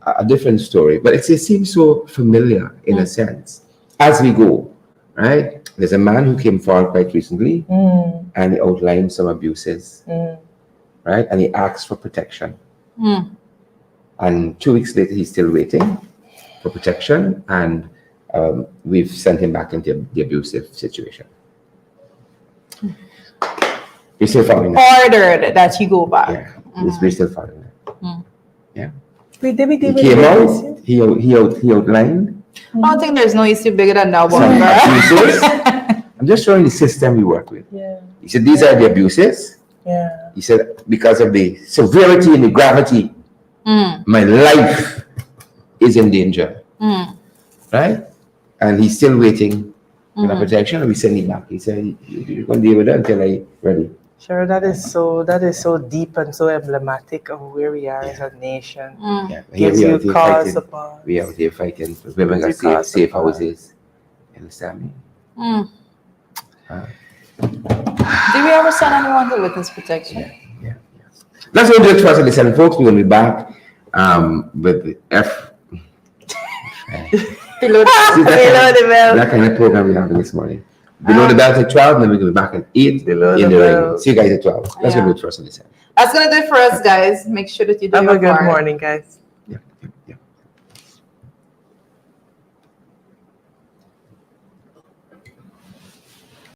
Speaker 3: a different story, but it seems so familiar in a sense as we go, right? There's a man who came forward quite recently and he outlined some abuses, right? And he asked for protection. And 2 weeks later, he's still waiting for protection, and we've sent him back into the abusive situation. He's still following that.
Speaker 2: Ordered that you go back.
Speaker 3: We're still following that.
Speaker 1: He
Speaker 3: came out, he outlined.
Speaker 2: I don't think there's no issue bigger than that one.
Speaker 3: I'm just showing the system we work with. He said, these are the abuses. He said, because of the severity and the gravity, my life is in danger. Right? And he's still waiting for the protection, and we send him back. He said, you're going to deal with that until I'm ready.
Speaker 1: Sure, that is so deep and so emblematic of where we are as a nation. Gives you cause upon.
Speaker 3: We are here fighting for women got safe houses. You understand me?
Speaker 2: Did we ever send anyone to witness protection?
Speaker 3: Yeah. That's what we'll do it for us, listen, folks. We'll be back with the
Speaker 1: Below the belt.
Speaker 3: That kind of program we have this morning. Below the belt at 12, and then we're going to be back at 8
Speaker 1: Below
Speaker 3: in
Speaker 1: the
Speaker 3: the
Speaker 1: belt.
Speaker 3: ring. See you guys at 12. That's going to do it for us, listen.
Speaker 2: That's gonna do it for us, guys. Make sure that you do
Speaker 1: Have
Speaker 2: your
Speaker 1: a good
Speaker 2: part.
Speaker 1: morning, guys.